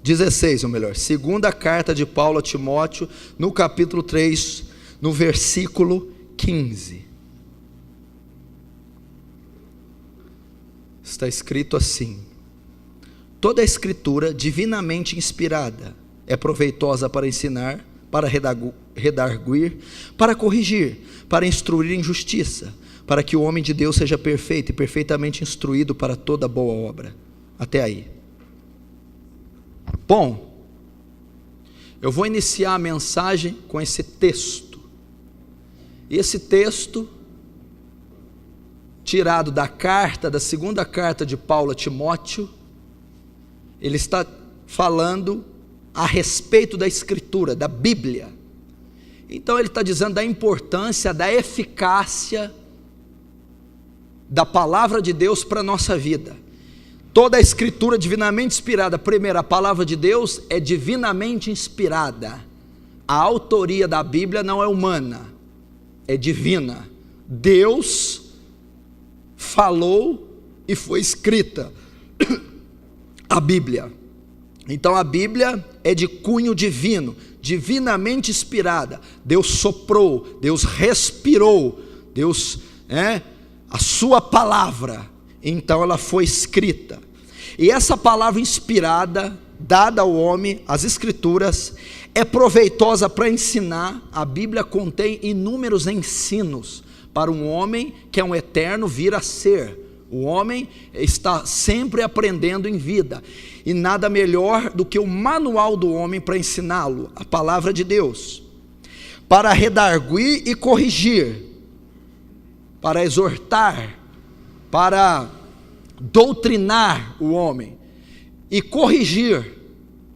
16, ou melhor, segunda carta de Paulo a Timóteo, no capítulo 3, no versículo 15. Está escrito assim: toda a escritura divinamente inspirada é proveitosa para ensinar, para redarguir, para corrigir, para instruir em justiça, para que o homem de Deus seja perfeito e perfeitamente instruído para toda boa obra. Até aí. Bom, eu vou iniciar a mensagem com esse texto. E esse texto, tirado da segunda carta de Paulo a Timóteo, ele está falando a respeito da Escritura, da Bíblia. Então ele está dizendo da importância, da eficácia da palavra de Deus para a nossa vida. Toda a Escritura divinamente inspirada. Primeiro, a palavra de Deus é divinamente inspirada. A autoria da Bíblia não é humana, é divina. Deus falou e foi escrita a Bíblia. Então a Bíblia é de cunho divino, divinamente inspirada. Deus soprou, Deus respirou, Deus, a sua palavra, então ela foi escrita. E essa palavra inspirada, dada ao homem, as Escrituras, é proveitosa para ensinar. A Bíblia contém inúmeros ensinos para um homem que é um eterno vir a ser. O homem está sempre aprendendo em vida, e nada melhor do que o manual do homem para ensiná-lo, a palavra de Deus, para redarguir e corrigir, para exortar, para doutrinar o homem e corrigir,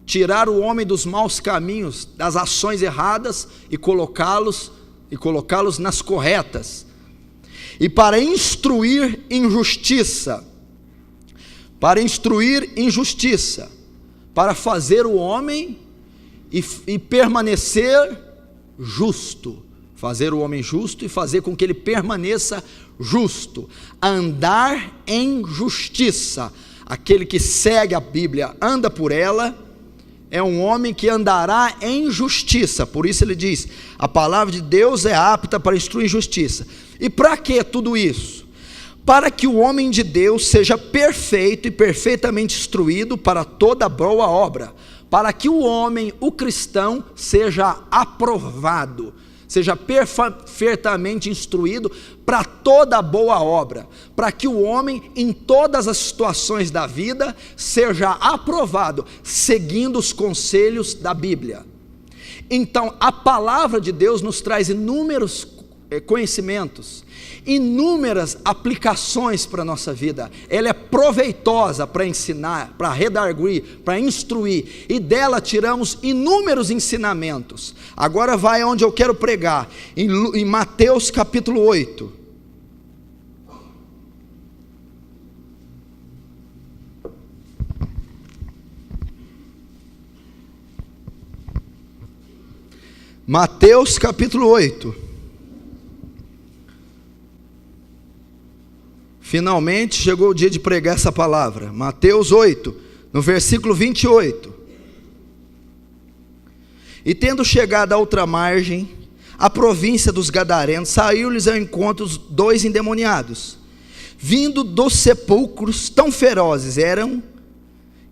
tirar o homem dos maus caminhos, das ações erradas e colocá-los nas corretas, e para instruir em justiça, para fazer o homem e permanecer justo, fazer o homem justo e fazer com que ele permaneça justo, andar em justiça. Aquele que segue a Bíblia, anda por ela, é um homem que andará em justiça. Por isso ele diz, a palavra de Deus é apta para instruir em justiça. E para que tudo isso? Para que o homem de Deus seja perfeito e perfeitamente instruído para toda boa obra, para que o homem, o cristão, seja aprovado, seja perfeitamente instruído para toda boa obra, para que o homem, em todas as situações da vida, seja aprovado, seguindo os conselhos da Bíblia. Então, a palavra de Deus nos traz inúmeros conhecimentos, inúmeras aplicações para a nossa vida. Ela é proveitosa para ensinar, para redarguir, para instruir, e dela tiramos inúmeros ensinamentos. Agora vai onde eu quero pregar, em Mateus capítulo 8. Mateus capítulo 8. Finalmente chegou o dia de pregar essa palavra. Mateus 8, no versículo 28. E tendo chegado à outra margem, a província dos Gadarenos, saiu-lhes ao encontro os 2 endemoniados, vindo dos sepulcros, tão ferozes eram,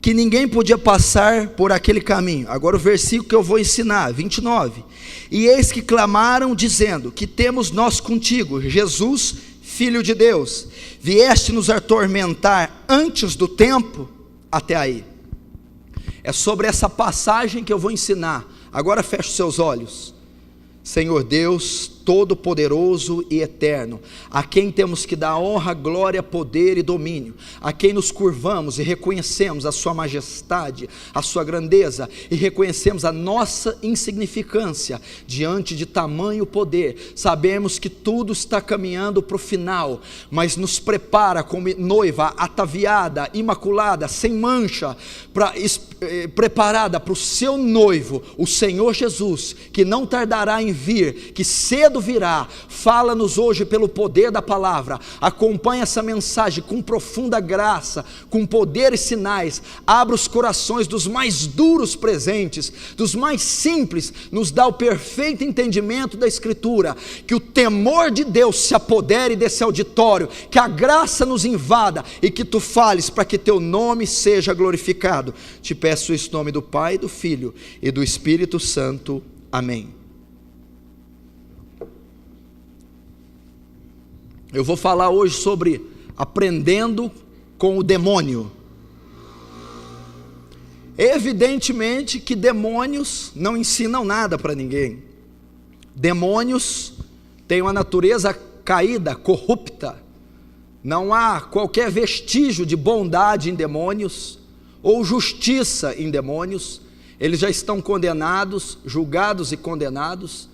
que ninguém podia passar por aquele caminho. Agora o versículo que eu vou ensinar, 29. E eis que clamaram, dizendo, que temos nós contigo, Jesus, Filho de Deus, vieste nos atormentar antes do tempo? Até aí. É sobre essa passagem que eu vou ensinar. Agora feche os seus olhos. Senhor Deus, todo-poderoso e eterno, a quem temos que dar honra, glória, poder e domínio, a quem nos curvamos e reconhecemos a sua majestade, a sua grandeza, e reconhecemos a nossa insignificância diante de tamanho poder. Sabemos que tudo está caminhando para o final, mas nos prepara como noiva ataviada, imaculada, sem mancha, preparada para o seu noivo, o Senhor Jesus, que não tardará em vir, que cedo cedo virá. Fala-nos hoje pelo poder da palavra. Acompanha essa mensagem com profunda graça, com poder e sinais. Abra os corações dos mais duros presentes, dos mais simples. Nos dá o perfeito entendimento da Escritura. Que o temor de Deus se apodere desse auditório, que a graça nos invada e que tu fales para que teu nome seja glorificado. Te peço isso em nome do Pai, do Filho e do Espírito Santo. Amém. Eu vou falar hoje sobre aprendendo com o demônio. Evidentemente que demônios não ensinam nada para ninguém. Demônios têm uma natureza caída, corrupta. Não há qualquer vestígio de bondade em demônios ou justiça em demônios. Eles já estão condenados, julgados e condenados.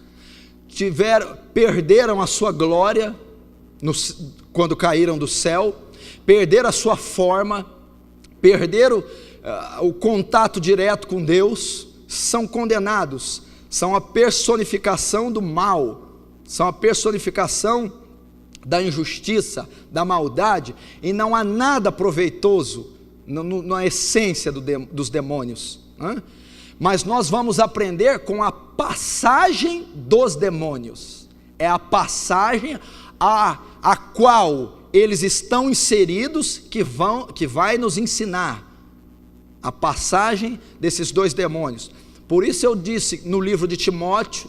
Perderam a sua glória quando caíram do céu, perderam a sua forma, perderam o contato direto com Deus, são condenados, são a personificação do mal, são a personificação da injustiça, da maldade, e não há nada proveitoso na essência dos demônios. Mas nós vamos aprender com a passagem dos demônios. É a passagem a qual eles estão inseridos que vai nos ensinar a passagem desses dois demônios. Por isso eu disse no livro de Timóteo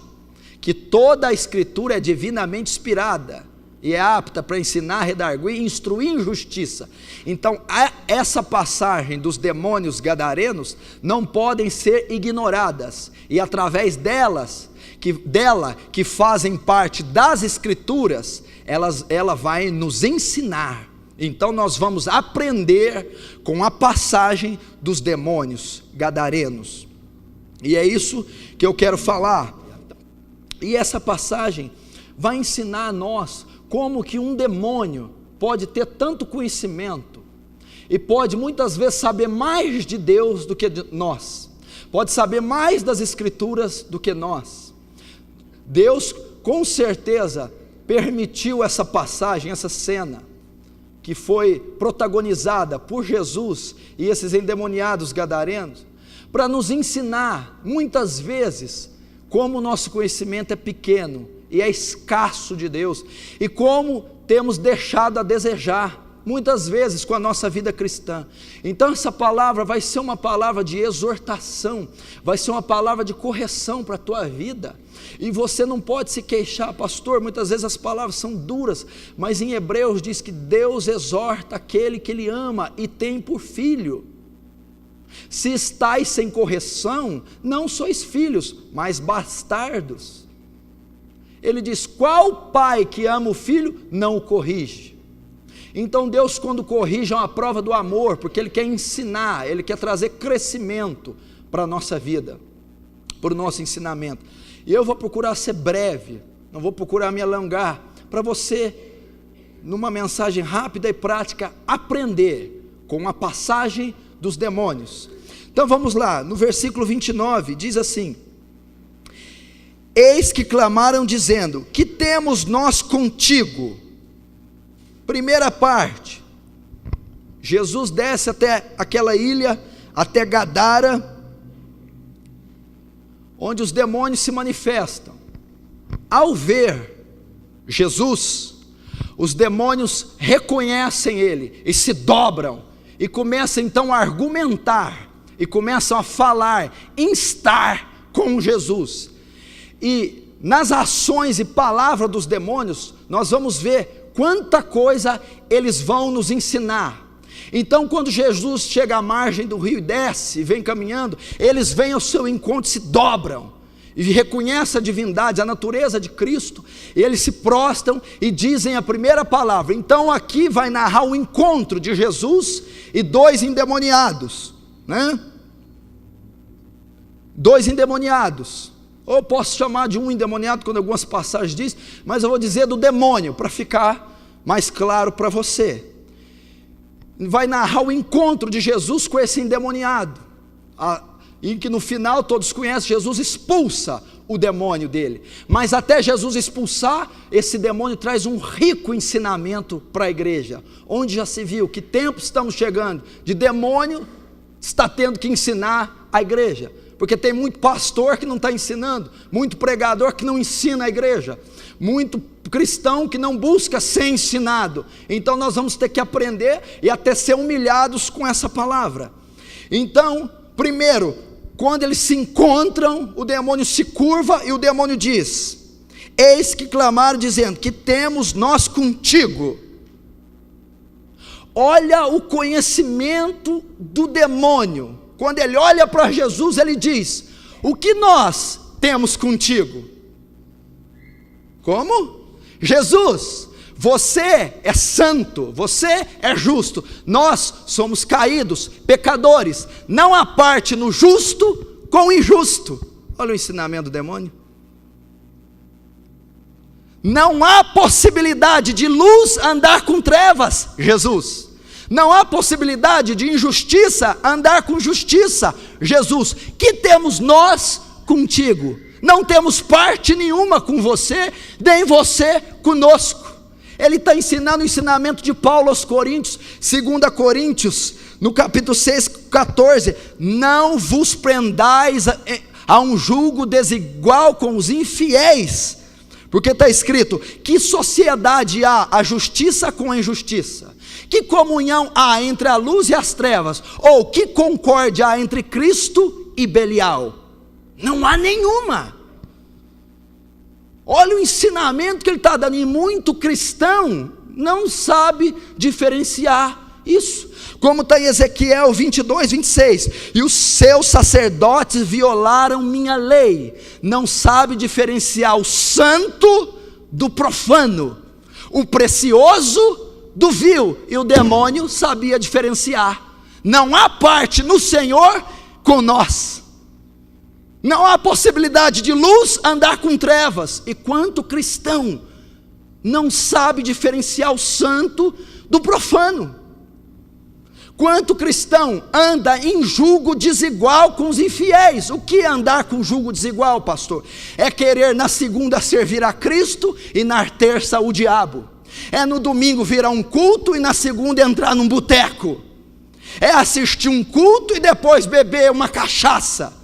que toda a Escritura é divinamente inspirada e é apta para ensinar, redarguir e instruir em justiça. Então essa passagem dos demônios gadarenos não podem ser ignoradas, e através dela que fazem parte das Escrituras, ela vai nos ensinar. Então nós vamos aprender com a passagem dos demônios gadarenos, e é isso que eu quero falar. E essa passagem vai ensinar a nós como que um demônio pode ter tanto conhecimento e pode muitas vezes saber mais de Deus do que de nós, pode saber mais das Escrituras do que nós. Deus com certeza permitiu essa passagem, essa cena que foi protagonizada por Jesus e esses endemoniados gadarenos, para nos ensinar muitas vezes como o nosso conhecimento é pequeno e é escasso de Deus, e como temos deixado a desejar muitas vezes com a nossa vida cristã. Então essa palavra vai ser uma palavra de exortação, vai ser uma palavra de correção para a tua vida, e você não pode se queixar, pastor, muitas vezes as palavras são duras, mas em Hebreus diz que Deus exorta aquele que Ele ama e tem por filho. Se estáis sem correção, não sois filhos, mas bastardos. Ele diz: qual pai que ama o filho não o corrige? Então Deus, quando corrige, é uma prova do amor, porque Ele quer ensinar, Ele quer trazer crescimento para a nossa vida, para o nosso ensinamento. E eu vou procurar ser breve, não vou procurar me alongar, para você, numa mensagem rápida e prática, aprender com a passagem dos demônios. Então vamos lá, no versículo 29, diz assim: eis que clamaram dizendo, que temos nós contigo? Primeira parte, Jesus desce até aquela ilha, até Gadara, onde os demônios se manifestam. Ao ver Jesus, os demônios reconhecem Ele e se dobram, e começam então a argumentar, e começam a falar, instar com Jesus. E nas ações e palavras dos demônios, nós vamos ver quanta coisa eles vão nos ensinar. Então quando Jesus chega à margem do rio e desce, e vem caminhando, eles vêm ao seu encontro, se dobram, e reconhecem a divindade, a natureza de Cristo, e eles se prostram e dizem a primeira palavra. Então aqui vai narrar o encontro de Jesus e dois endemoniados, né? Dois endemoniados, ou posso chamar de um endemoniado, quando algumas passagens diz, mas eu vou dizer do demônio, para ficar mais claro para você. Vai narrar o encontro de Jesus com esse endemoniado, em que no final todos conhecem, Jesus expulsa o demônio dele. Mas até Jesus expulsar, esse demônio traz um rico ensinamento para a igreja. Onde já se viu que tempo estamos chegando de demônio está tendo que ensinar a igreja. Porque tem muito pastor que não está ensinando, muito pregador que não ensina a igreja, muito cristão que não busca ser ensinado. Então nós vamos ter que aprender e até ser humilhados com essa palavra. Então, primeiro, quando eles se encontram, o demônio se curva e o demônio diz: eis que clamaram dizendo, que temos nós contigo. Olha o conhecimento do demônio. Quando ele olha para Jesus, ele diz: o que nós temos contigo? Como? Jesus, você é santo, você é justo, nós somos caídos, pecadores, não há parte no justo com o injusto. Olha o ensinamento do demônio. Não há possibilidade de luz andar com trevas, Jesus. Não há possibilidade de injustiça andar com justiça, Jesus. Que temos nós contigo? Não temos parte nenhuma com você, nem você conosco. Ele está ensinando o ensinamento de Paulo aos Coríntios, 2 Coríntios, no capítulo 6, 14. Não vos prendais a um julgo desigual com os infiéis, porque está escrito: que sociedade há a justiça com a injustiça? Que comunhão há entre a luz e as trevas? Ou que concórdia há entre Cristo e Belial? Não há nenhuma. Olha o ensinamento que ele está dando, e muito cristão não sabe diferenciar isso. Como está em Ezequiel 22, 26, e os seus sacerdotes violaram minha lei, não sabe diferenciar o santo do profano, o precioso do vil, e o demônio sabia diferenciar. Não há parte no Senhor com nós. Não há possibilidade de luz andar com trevas. E quanto cristão não sabe diferenciar o santo do profano? Quanto cristão anda em julgo desigual com os infiéis? O que é andar com julgo desigual, pastor? É querer na segunda servir a Cristo e na terça o diabo. É no domingo vir a um culto e na segunda entrar num boteco. É assistir um culto e depois beber uma cachaça.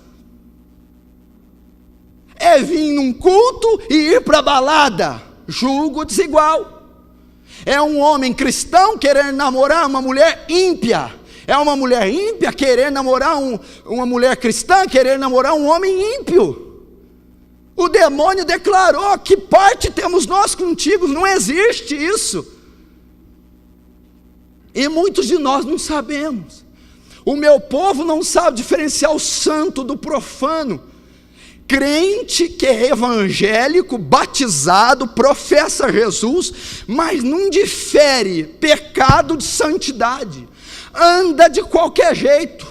É vir num culto e ir para a balada. Julgo desigual. É um homem cristão querer namorar uma mulher ímpia. É uma mulher ímpia querer namorar uma mulher cristã, querer namorar um homem ímpio. O demônio declarou: que parte temos nós contigo? Não existe isso. E muitos de nós não sabemos. O meu povo não sabe diferenciar o santo do profano. Crente que é evangélico, batizado, professa Jesus, mas não difere pecado de santidade, anda de qualquer jeito,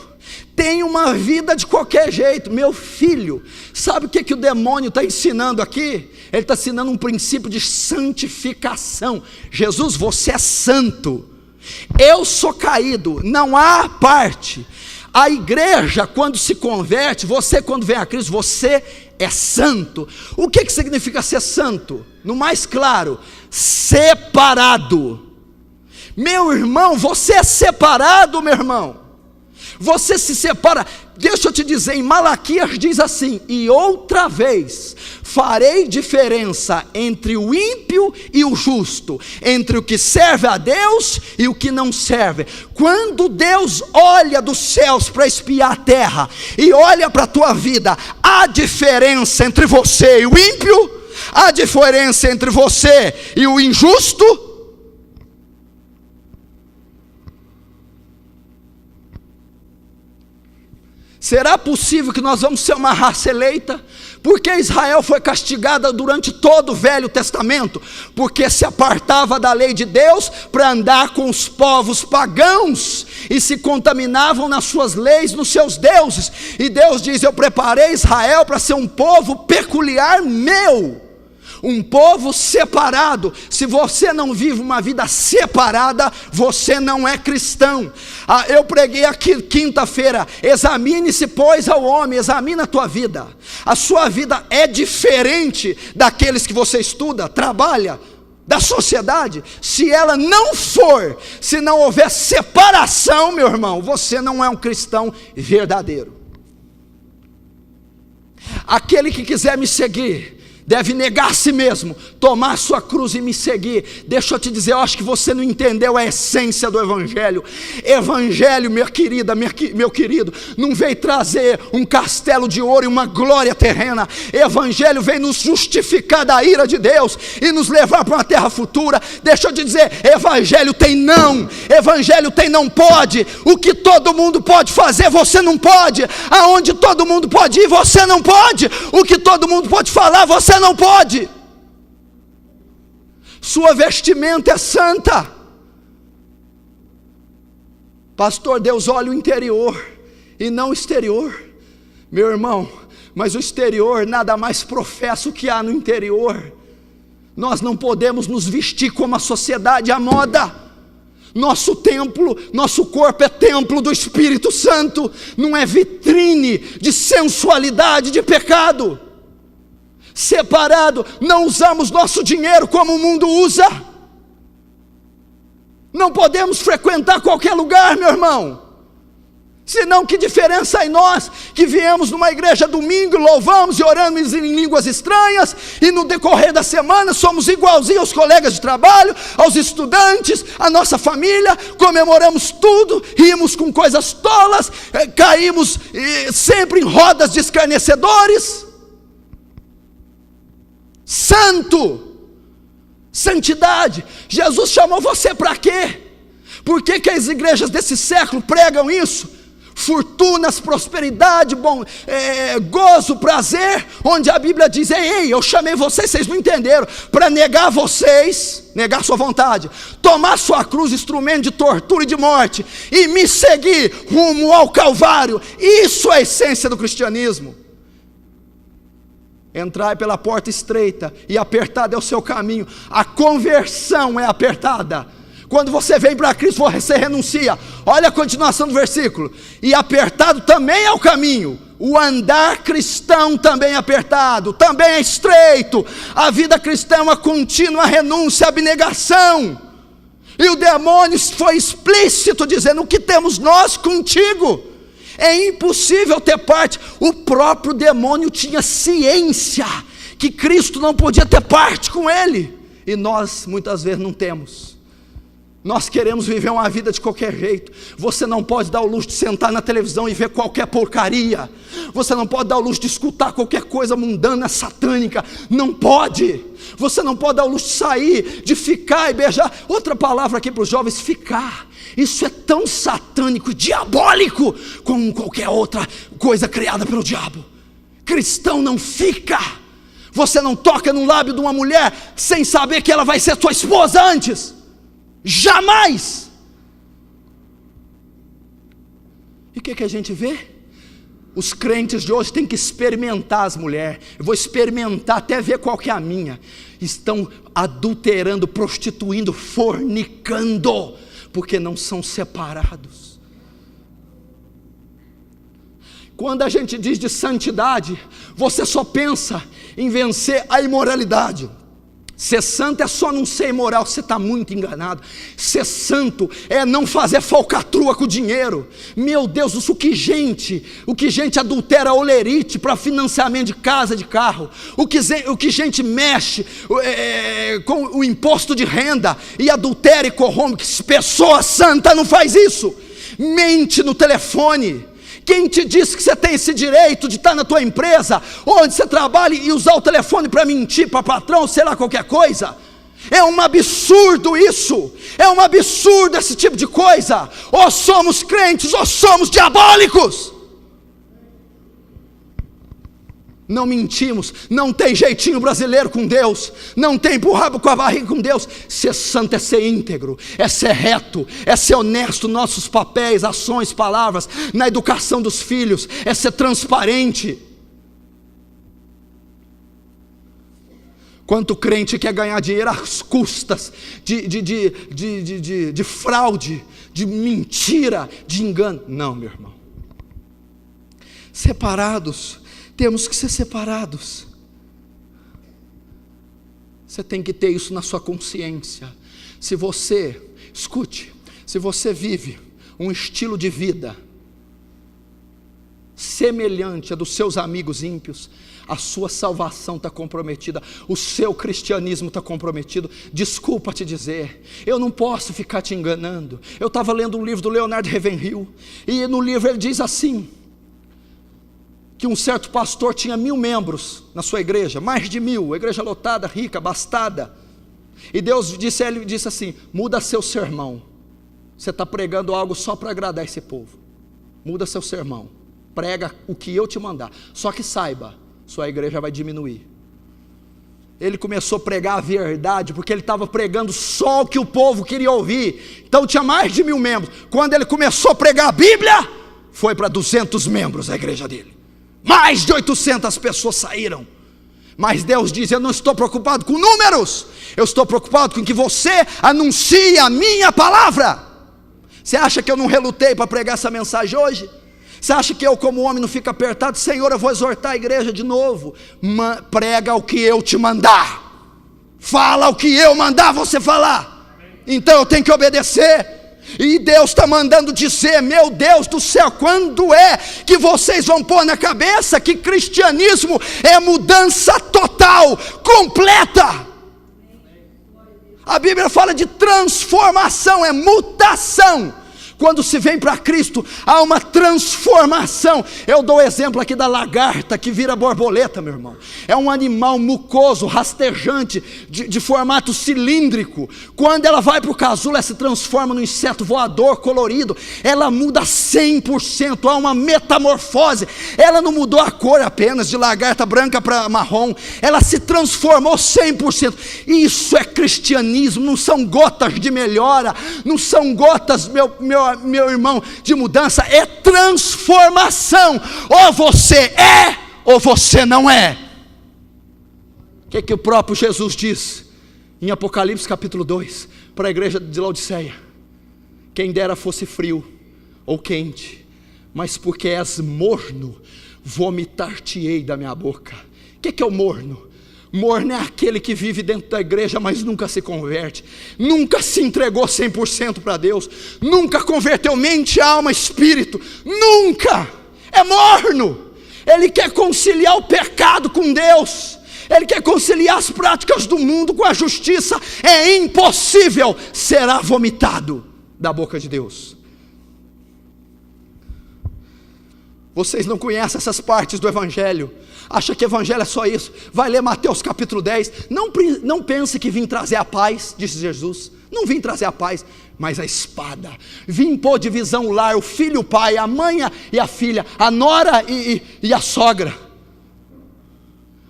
tem uma vida de qualquer jeito. Meu filho, sabe o que o demônio está ensinando aqui? Ele está ensinando um princípio de santificação. Jesus, você é santo, eu sou caído, não há parte. A igreja, quando se converte, você quando vem a Cristo, você é santo. O que significa ser santo? No mais claro, separado. Meu irmão, você é separado, meu irmão. Você se separa. Deixa eu te dizer, em Malaquias diz assim: e outra vez farei diferença entre o ímpio e o justo, entre o que serve a Deus e o que não serve. Quando Deus olha dos céus para espiar a terra e olha para a tua vida, há diferença entre você e o ímpio? Há diferença entre você e o injusto? Será possível que nós vamos ser uma raça eleita? Porque Israel foi castigada durante todo o Velho Testamento, porque se apartava da lei de Deus para andar com os povos pagãos, e se contaminavam nas suas leis, nos seus deuses. E Deus diz: eu preparei Israel para ser um povo peculiar meu, um povo separado. Se você não vive uma vida separada, você não é cristão. Eu preguei aqui quinta-feira: examine-se pois ao homem, examina a tua vida. a sua vida é diferente daqueles que você estuda, trabalha, da sociedade. Se ela não for, se não houver separação, meu irmão, você não é um cristão verdadeiro. Aquele que quiser me seguir deve negar a si mesmo, tomar sua cruz e me seguir. Deixa eu te dizer, eu acho que você não entendeu a essência do Evangelho. Evangelho, minha querida, meu querido, não veio trazer um castelo de ouro e uma glória terrena. Evangelho veio nos justificar da ira de Deus e nos levar para uma terra futura. Deixa eu te dizer, Evangelho tem não, Evangelho tem não pode. O que todo mundo pode fazer, você não pode. Aonde todo mundo pode ir, você não pode. O que todo mundo pode falar, você não pode. Sua vestimenta é santa. Pastor, Deus olha o interior e não o exterior. Meu irmão, mas o exterior nada mais professa o que há no interior. Nós não podemos nos vestir como a sociedade, a moda. Nosso templo, nosso corpo é templo do Espírito Santo, não é vitrine de sensualidade, de pecado. Separado, não usamos nosso dinheiro como o mundo usa. Não podemos frequentar qualquer lugar, meu irmão. Senão que diferença há em nós, que viemos numa igreja domingo, louvamos e oramos em línguas estranhas, e no decorrer da semana somos igualzinhos aos colegas de trabalho, aos estudantes, à nossa família, comemoramos tudo, rimos com coisas tolas, caímos sempre em rodas de escarnecedores. Santo, santidade. Jesus chamou você para quê? Por que as igrejas desse século pregam isso? Fortunas, prosperidade, gozo, prazer, onde a Bíblia diz, ei, eu chamei vocês, vocês não entenderam, para negar vocês, negar sua vontade, tomar sua cruz, instrumento de tortura e de morte, e me seguir rumo ao Calvário. Isso é a essência do cristianismo. Entrai pela porta estreita, e apertado é o seu caminho. A conversão é apertada. Quando você vem para Cristo, você renuncia. Olha a continuação do versículo. E apertado também é o caminho. O andar cristão também é apertado, também é estreito. A vida cristã é uma contínua renúncia, abnegação. E o demônio foi explícito, dizendo, o que temos nós contigo? É impossível ter parte. O próprio demônio tinha ciência que Cristo não podia ter parte com ele. E nós muitas vezes não temos. Nós queremos viver uma vida de qualquer jeito. Você não pode dar o luxo de sentar na televisão e ver qualquer porcaria. Você não pode dar o luxo de escutar qualquer coisa mundana, satânica. Não pode. Você não pode dar o luxo de sair, de ficar e beijar. Outra palavra aqui para os jovens, ficar. Isso é tão satânico e diabólico como qualquer outra coisa criada pelo diabo. Cristão não fica. Você não toca no lábio de uma mulher sem saber que ela vai ser sua esposa antes. Jamais. E o que a gente vê? Os crentes de hoje têm que experimentar as mulheres. Eu vou experimentar até ver qual que é a minha. Estão adulterando, prostituindo, fornicando, porque não são separados. Quando a gente diz de santidade, você só pensa em vencer a imoralidade. Ser santo é só não ser imoral, você está muito enganado. Ser santo é não fazer falcatrua com o dinheiro. Meu Deus, o que gente adultera olerite para financiamento de casa, de carro. O que gente mexe com o imposto de renda e adultera e corrompe. Que pessoa santa não faz isso. Mente no telefone. Quem te disse que você tem esse direito de estar na tua empresa, onde você trabalha, e usar o telefone para mentir para patrão, sei lá, qualquer coisa? É um absurdo isso, é um absurdo esse tipo de coisa. Ou somos crentes ou somos diabólicos. Não mentimos, não tem jeitinho brasileiro com Deus, não tem empurrar com a barriga com Deus. Ser santo é ser íntegro, é ser reto, é ser honesto nos nossos papéis, ações, palavras, na educação dos filhos, é ser transparente. Quanto crente quer ganhar dinheiro às custas de fraude, de mentira, de engano. Não, meu irmão. Separados, Temos que ser separados. Você tem que ter isso na sua consciência. Se você, escute, se você vive um estilo de vida semelhante a dos seus amigos ímpios, a sua salvação está comprometida, o seu cristianismo está comprometido. Desculpa te dizer, eu não posso ficar te enganando. Eu estava lendo um livro do Leonard Ravenhill, e no livro ele diz assim, que um certo pastor tinha 1000 membros na sua igreja, mais de 1000, a igreja lotada, rica, abastada, e Deus disse a ele, disse assim: muda seu sermão, você está pregando algo só para agradar esse povo, muda seu sermão, prega o que eu te mandar, só que saiba, sua igreja vai diminuir. Ele começou a pregar a verdade, porque ele estava pregando só o que o povo queria ouvir, então tinha mais de 1000 membros. Quando ele começou a pregar a Bíblia, foi para 200 membros a igreja dele, mais de 800 pessoas saíram. Mas Deus diz: eu não estou preocupado com números, eu estou preocupado com que você anuncie a minha palavra. Você acha que eu não relutei para pregar essa mensagem hoje? Você acha que eu como homem não fico apertado? Senhor, eu vou exortar a igreja de novo. Prega o que eu te mandar, fala o que eu mandar você falar. Então eu tenho que obedecer. E Deus está mandando dizer: meu Deus do céu, quando é que vocês vão pôr na cabeça que cristianismo é mudança total, completa? A Bíblia fala de transformação, é mutação. Quando se vem para Cristo, há uma transformação. Eu dou o exemplo aqui da lagarta que vira borboleta, meu irmão. É um animal mucoso, rastejante, de formato cilíndrico. Quando ela vai para o casulo, ela se transforma num inseto voador colorido. Ela muda 100%, há uma metamorfose. Ela não mudou a cor apenas, de lagarta branca para marrom. Ela se transformou 100%. Isso é cristianismo, não são gotas de melhora, não são gotas, meu irmão, de mudança, é transformação. Ou você é, ou você não é. O que o próprio Jesus diz em Apocalipse capítulo 2 para a igreja de Laodiceia? Quem dera fosse frio ou quente, mas porque és morno, vomitar-te-ei da minha boca. O que é o morno? Morno é aquele que vive dentro da igreja, mas nunca se converte, nunca se entregou 100% para Deus, nunca converteu mente, alma, espírito, nunca. É morno. Ele quer conciliar o pecado com Deus, ele quer conciliar as práticas do mundo com a justiça. É impossível, será vomitado da boca de Deus. Vocês não conhecem essas partes do Evangelho, acha que Evangelho é só isso. Vai ler Mateus capítulo 10, não pense que vim trazer a paz, disse Jesus. Não vim trazer a paz, mas a espada. Vim pôr divisão no lar, o filho e o pai, a mãe e a filha, a nora e a sogra.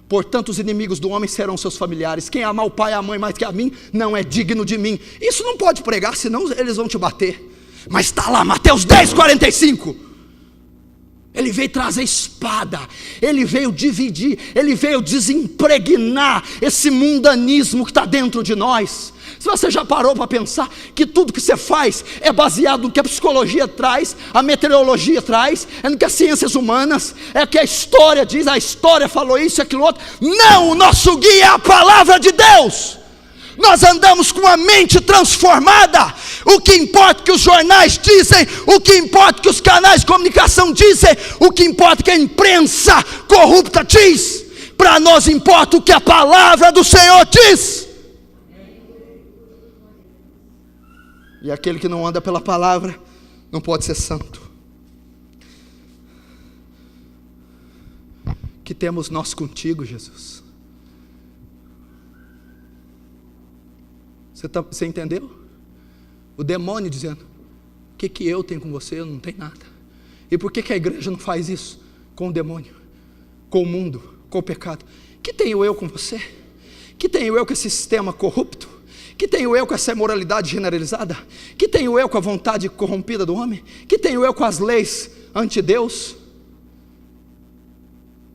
Portanto, os inimigos do homem serão seus familiares. Quem amar o pai e a mãe mais que a mim, não é digno de mim. Isso não pode pregar, senão eles vão te bater. Mas está lá, Mateus 10, 45. Ele veio trazer espada, ele veio dividir, ele veio desimpregnar esse mundanismo que está dentro de nós. Se você já parou para pensar que tudo que você faz é baseado no que a psicologia traz, a meteorologia traz, é no que as ciências humanas, é o que a história diz, a história falou isso e aquilo outro. Não, o nosso guia é a palavra de Deus. Nós andamos com a mente transformada. O que importa que os jornais dizem, o que importa que os canais de comunicação dizem, o que importa que a imprensa corrupta diz. Para nós importa o que a palavra do Senhor diz. E aquele que não anda pela palavra não pode ser santo. Que temos nós contigo, Jesus? Você entendeu? O demônio dizendo: o que eu tenho com você? Eu não tenho nada. E por que a igreja não faz isso com o demônio, com o mundo, com o pecado? Que tenho eu com você? Que tenho eu com esse sistema corrupto? Que tenho eu com essa imoralidade generalizada? Que tenho eu com a vontade corrompida do homem? Que tenho eu com as leis anti-Deus?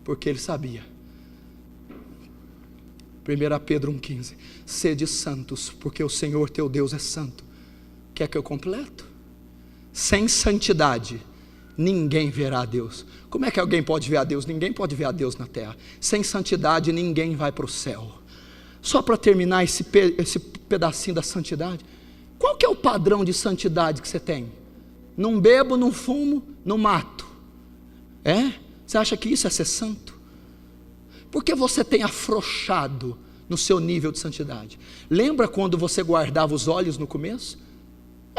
Porque ele sabia. 1 Pedro 1,15: sede santos, porque o Senhor teu Deus é santo. Quer que eu completo? Sem santidade ninguém verá a Deus. Como é que alguém pode ver a Deus? Ninguém pode ver a Deus na terra. Sem santidade ninguém vai para o céu. Só para terminar esse pedacinho da santidade, qual que é o padrão de santidade que você tem? Não bebo, não fumo, não mato. Você acha que isso é ser santo? Por que você tem afrouxado no seu nível de santidade? Lembra quando você guardava os olhos no começo?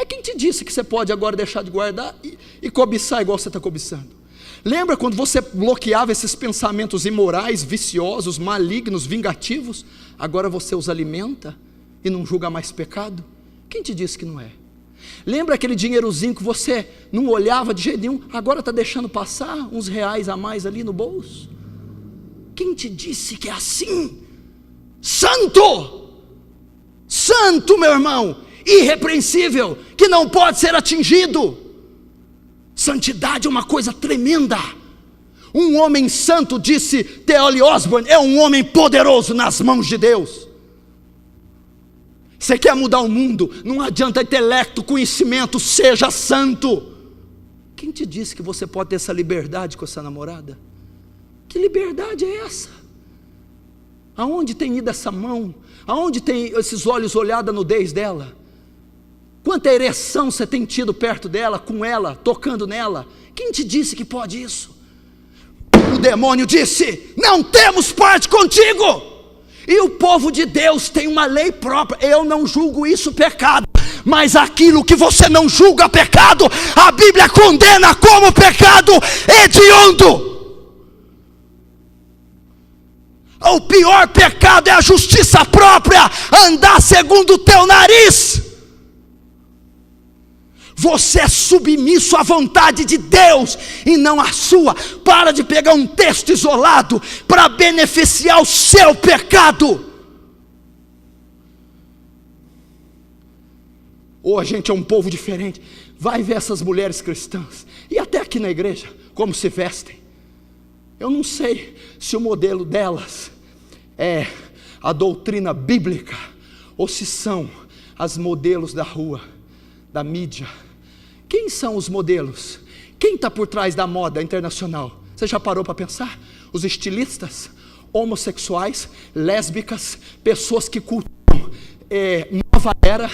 Quem te disse que você pode agora deixar de guardar e cobiçar igual você está cobiçando? Lembra quando você bloqueava esses pensamentos imorais, viciosos, malignos, vingativos? Agora você os alimenta e não julga mais pecado? Quem te disse que não é? Lembra aquele dinheirozinho que você não olhava de jeito nenhum, agora está deixando passar uns reais a mais ali no bolso? Quem te disse que é assim? Santo! Santo, meu irmão, irrepreensível, que não pode ser atingido. Santidade é uma coisa tremenda. Um homem santo, disse T.L. Osborne, é um homem poderoso nas mãos de Deus. Você quer mudar o mundo? Não adianta intelecto, conhecimento, seja santo. Quem te disse que você pode ter essa liberdade com essa namorada? Que liberdade é essa? Aonde tem ido essa mão? Aonde tem esses olhos olhado a nudez dela? Quanta ereção você tem tido perto dela, com ela, tocando nela? Quem te disse que pode isso? O demônio disse: não temos parte contigo. E o povo de Deus tem uma lei própria. Eu não julgo isso pecado, mas aquilo que você não julga pecado, a Bíblia condena como pecado hediondo. O pior pecado é a justiça própria, andar segundo o teu nariz. Você é submisso à vontade de Deus e não à sua. Para de pegar um texto isolado para beneficiar o seu pecado. Ou a gente é um povo diferente. Vai ver essas mulheres cristãs, e até aqui na igreja, como se vestem. Eu não sei se o modelo delas é a doutrina bíblica, ou se são as modelos da rua, da mídia. Quem são os modelos? Quem está por trás da moda internacional? Você já parou para pensar? Os estilistas, homossexuais, lésbicas, pessoas que cultuam nova era,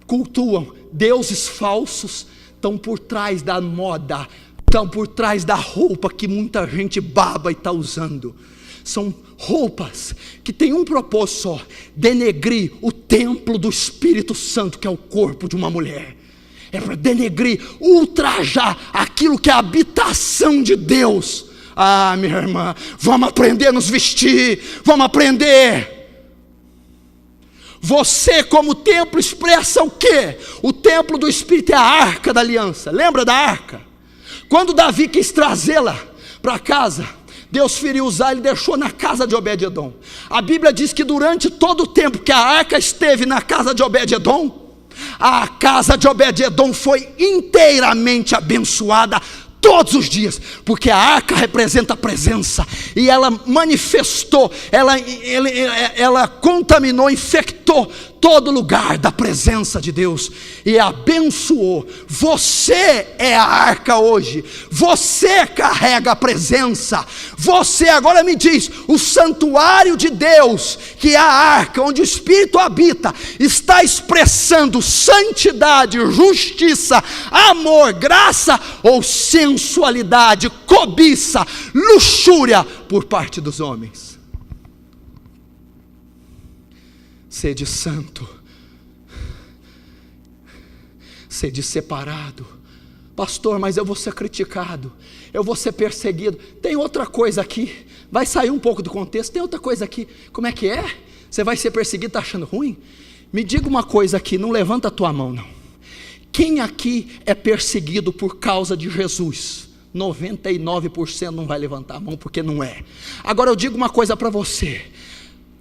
cultuam deuses falsos, estão por trás da moda, estão por trás da roupa que muita gente baba e está usando. São roupas que têm um propósito só: denegrir o templo do Espírito Santo, que é o corpo de uma mulher. É para denegrir, ultrajar aquilo que é a habitação de Deus. Minha irmã, vamos aprender a nos vestir, vamos aprender. Você como templo expressa o quê? O templo do Espírito é a arca da aliança. Lembra da arca? Quando Davi quis trazê-la para casa, Deus feriu Uzá, ele deixou na casa de Obed-edom. A Bíblia diz que durante todo o tempo que a arca esteve na casa de Obed-edom, a casa de Obed-edom foi inteiramente abençoada todos os dias, porque a arca representa a presença, e ela manifestou, ela contaminou, infectou todo lugar da presença de Deus, e abençoou. Você é a arca hoje, você carrega a presença, você agora me diz, o santuário de Deus, que é a arca, onde o Espírito habita, está expressando santidade, justiça, amor, graça, ou sensualidade, cobiça, luxúria por parte dos homens? Sede santo, sede separado. Pastor, mas eu vou ser criticado, eu vou ser perseguido. Tem outra coisa aqui, vai sair um pouco do contexto. Tem outra coisa aqui. Como é que é? Você vai ser perseguido, está achando ruim? Me diga uma coisa aqui, não levanta a tua mão não. Quem aqui é perseguido por causa de Jesus? 99% não vai levantar a mão, porque não é. Agora eu digo uma coisa para você: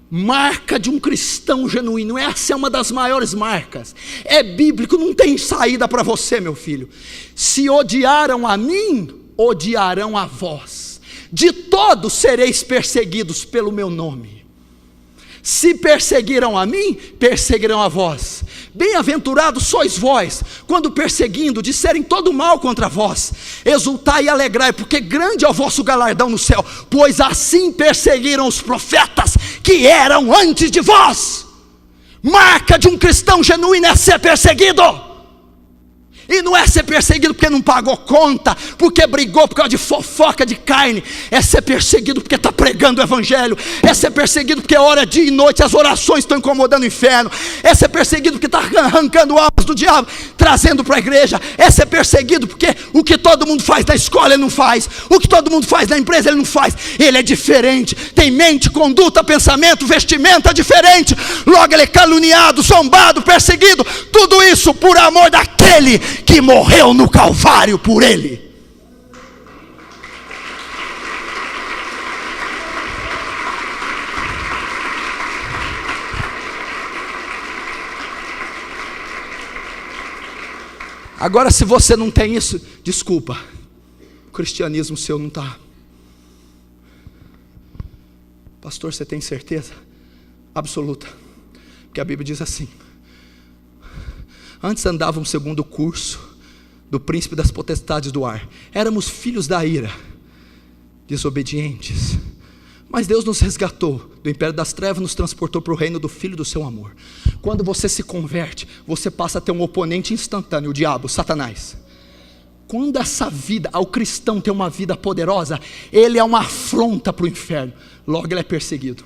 marca de um cristão genuíno, essa é uma das maiores marcas, é bíblico, não tem saída para você, meu filho. Se odiaram a mim, odiarão a vós, de todos sereis perseguidos pelo meu nome. Se perseguiram a mim, perseguirão a vós. Bem-aventurados sois vós, quando perseguindo, disserem todo mal contra vós. Exultai e alegrai, porque grande é o vosso galardão no céu, pois assim perseguiram os profetas que eram antes de vós. Marca de um cristão genuíno é ser perseguido. E não é ser perseguido porque não pagou conta, porque brigou por causa de fofoca de carne. É ser perseguido porque está pregando o evangelho. É ser perseguido porque hora, dia e noite as orações estão incomodando o inferno. É ser perseguido porque está arrancando almas do diabo, trazendo para a igreja. É ser perseguido porque o que todo mundo faz na escola ele não faz, o que todo mundo faz na empresa ele não faz. Ele é diferente, tem mente, conduta, pensamento, vestimenta diferente. Logo ele é caluniado, zombado, perseguido. Tudo isso por amor daquele que morreu no Calvário por ele. Agora, se você não tem isso, desculpa, o cristianismo seu não está. Pastor, você tem certeza? Absoluta. Porque a Bíblia diz assim: antes andávamos segundo o curso do príncipe das potestades do ar. Éramos filhos da ira, desobedientes. Mas Deus nos resgatou do império das trevas, nos transportou para o reino do Filho do seu amor. Quando você se converte, você passa a ter um oponente instantâneo, o diabo, Satanás. Quando essa vida, ao cristão ter uma vida poderosa, ele é uma afronta para o inferno. Logo ele é perseguido.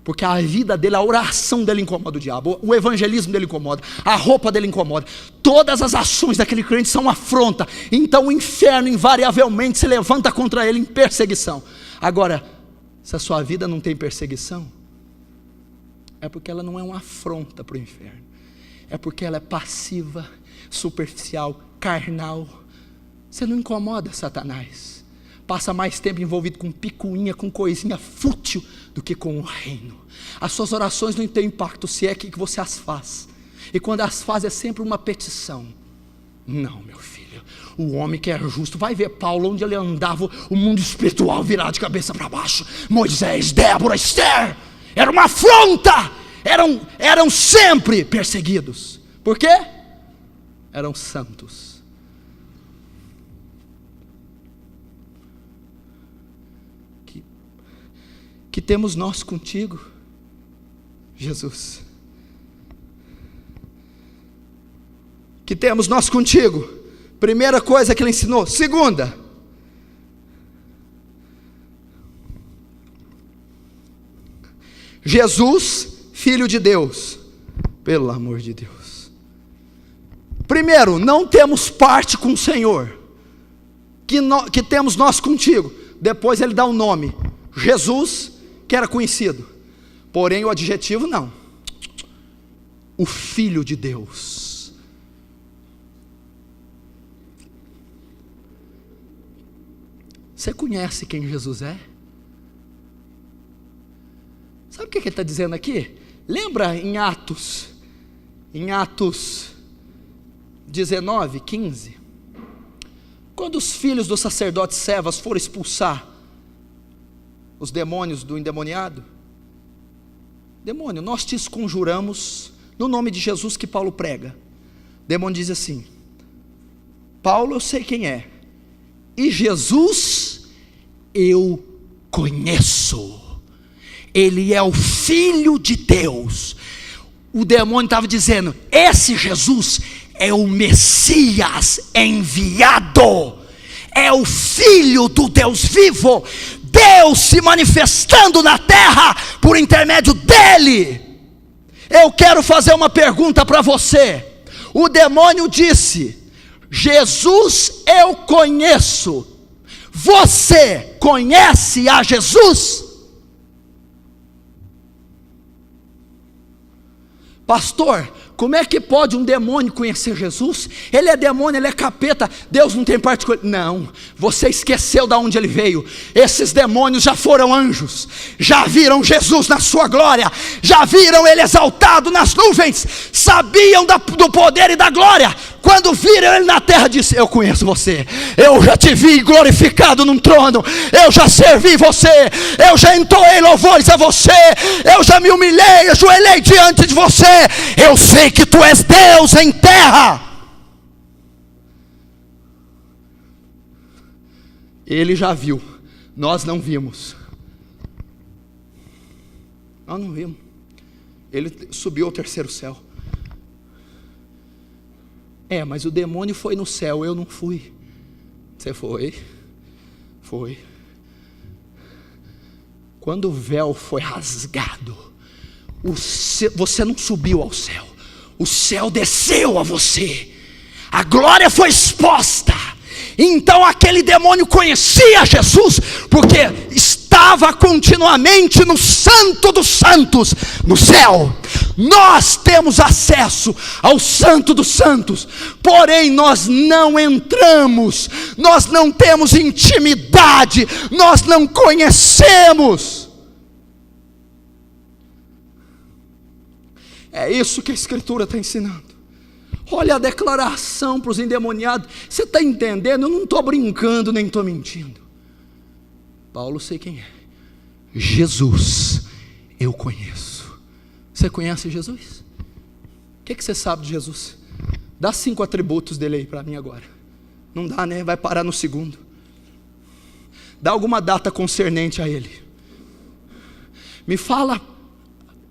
Porque a vida dele, a oração dele incomoda o diabo, o evangelismo dele incomoda, a roupa dele incomoda, todas as ações daquele crente são uma afronta. Então o inferno invariavelmente se levanta contra ele em perseguição. Agora, se a sua vida não tem perseguição, é porque ela não é uma afronta para o inferno, é porque ela é passiva, superficial, carnal. Você não incomoda Satanás, passa mais tempo envolvido com picuinha, com coisinha fútil, do que com o reino. As suas orações não têm impacto se é que você as faz, e quando as faz é sempre uma petição. Não, meu filho, o homem que é justo, vai ver Paulo, onde ele andava, o mundo espiritual virado de cabeça para baixo. Moisés, Débora, Esther, era uma afronta, eram sempre perseguidos. Por quê? Eram santos. Que temos nós contigo, Jesus? Que temos nós contigo? Primeira coisa que ele ensinou. Segunda, Jesus, Filho de Deus. Pelo amor de Deus. Primeiro, não temos parte com o Senhor, que temos nós contigo. Depois ele dá o nome, Jesus, que era conhecido, porém o adjetivo não, o Filho de Deus. Você conhece quem Jesus é? Sabe o que ele está dizendo aqui? Lembra em Atos 19, 15, quando os filhos do sacerdote Cefas foram expulsar os demônios do endemoniado? Demônio, nós te conjuramos no nome de Jesus que Paulo prega. O demônio diz assim: Paulo eu sei quem é, e Jesus eu conheço, ele é o Filho de Deus. O demônio estava dizendo: esse Jesus é o Messias enviado, é o Filho do Deus vivo, Deus se manifestando na terra por intermédio dele. Eu quero fazer uma pergunta para você. O demônio disse: Jesus eu conheço. Você conhece a Jesus? Pastor, como é que pode um demônio conhecer Jesus? Ele é demônio, ele é capeta, Deus não tem parte com ele. Não, você esqueceu de onde ele veio. Esses demônios já foram anjos, já viram Jesus na sua glória, já viram ele exaltado nas nuvens, sabiam do poder e da glória. Quando viram ele na terra, disse: eu conheço você, eu já te vi glorificado num trono, eu já servi você, eu já entoei louvores a você, eu já me humilhei, ajoelhei diante de você, eu sei que tu és Deus em terra. Ele já viu, nós não vimos. Nós não vimos. Ele subiu ao terceiro céu. Mas o demônio foi no céu, eu não fui. Você foi? Foi. Quando o véu foi rasgado, você não subiu ao céu, o céu desceu a você, a glória foi exposta. Então aquele demônio conhecia Jesus, porque estava continuamente no Santo dos Santos, no céu. Nós temos acesso ao Santo dos Santos, porém nós não entramos, nós não temos intimidade, nós não conhecemos. É isso que a Escritura está ensinando. Olha a declaração para os endemoniados. Você está entendendo? Eu não estou brincando, nem estou mentindo. Paulo, sei quem é. Jesus, eu conheço. Você conhece Jesus? O que você sabe de Jesus? Dá 5 atributos dele aí para mim agora. Não dá, né? Vai parar no segundo. Dá alguma data concernente a ele. Me fala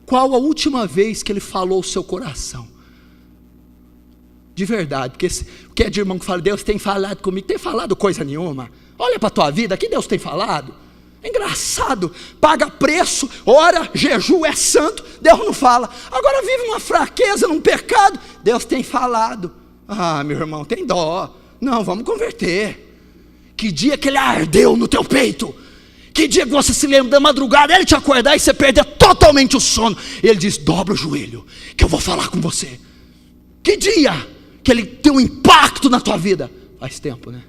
qual a última vez que ele falou o seu coração. De verdade, porque é de irmão que fala: Deus tem falado comigo. Tem falado coisa nenhuma. Olha para a tua vida, que Deus tem falado. É engraçado, paga preço, ora, jejum, é santo, Deus não fala. Agora vive uma fraqueza, num pecado, Deus tem falado. Ah, meu irmão, tem dó. Não, vamos converter. Que dia que ele ardeu no teu peito, que dia que você se lembra da madrugada, ele te acordar e você perder totalmente o sono, ele diz: dobra o joelho, que eu vou falar com você. Que dia que ele tem um impacto na tua vida? Faz tempo, né?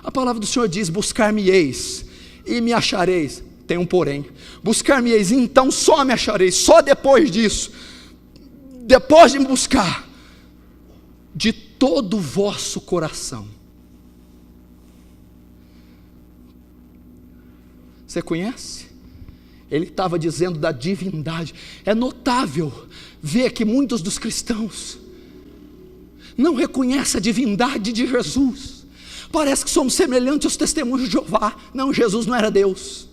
A palavra do Senhor diz: buscar-me-eis e me achareis. Tem um porém: buscar-me-eis, então só me achareis. Só depois disso, depois de me buscar de todo o vosso coração. Você conhece? Ele estava dizendo da divindade. É notável ver que muitos dos cristãos não reconhecem a divindade de Jesus. Parece que somos semelhantes aos testemunhos de Jeová. Não, Jesus não era Deus.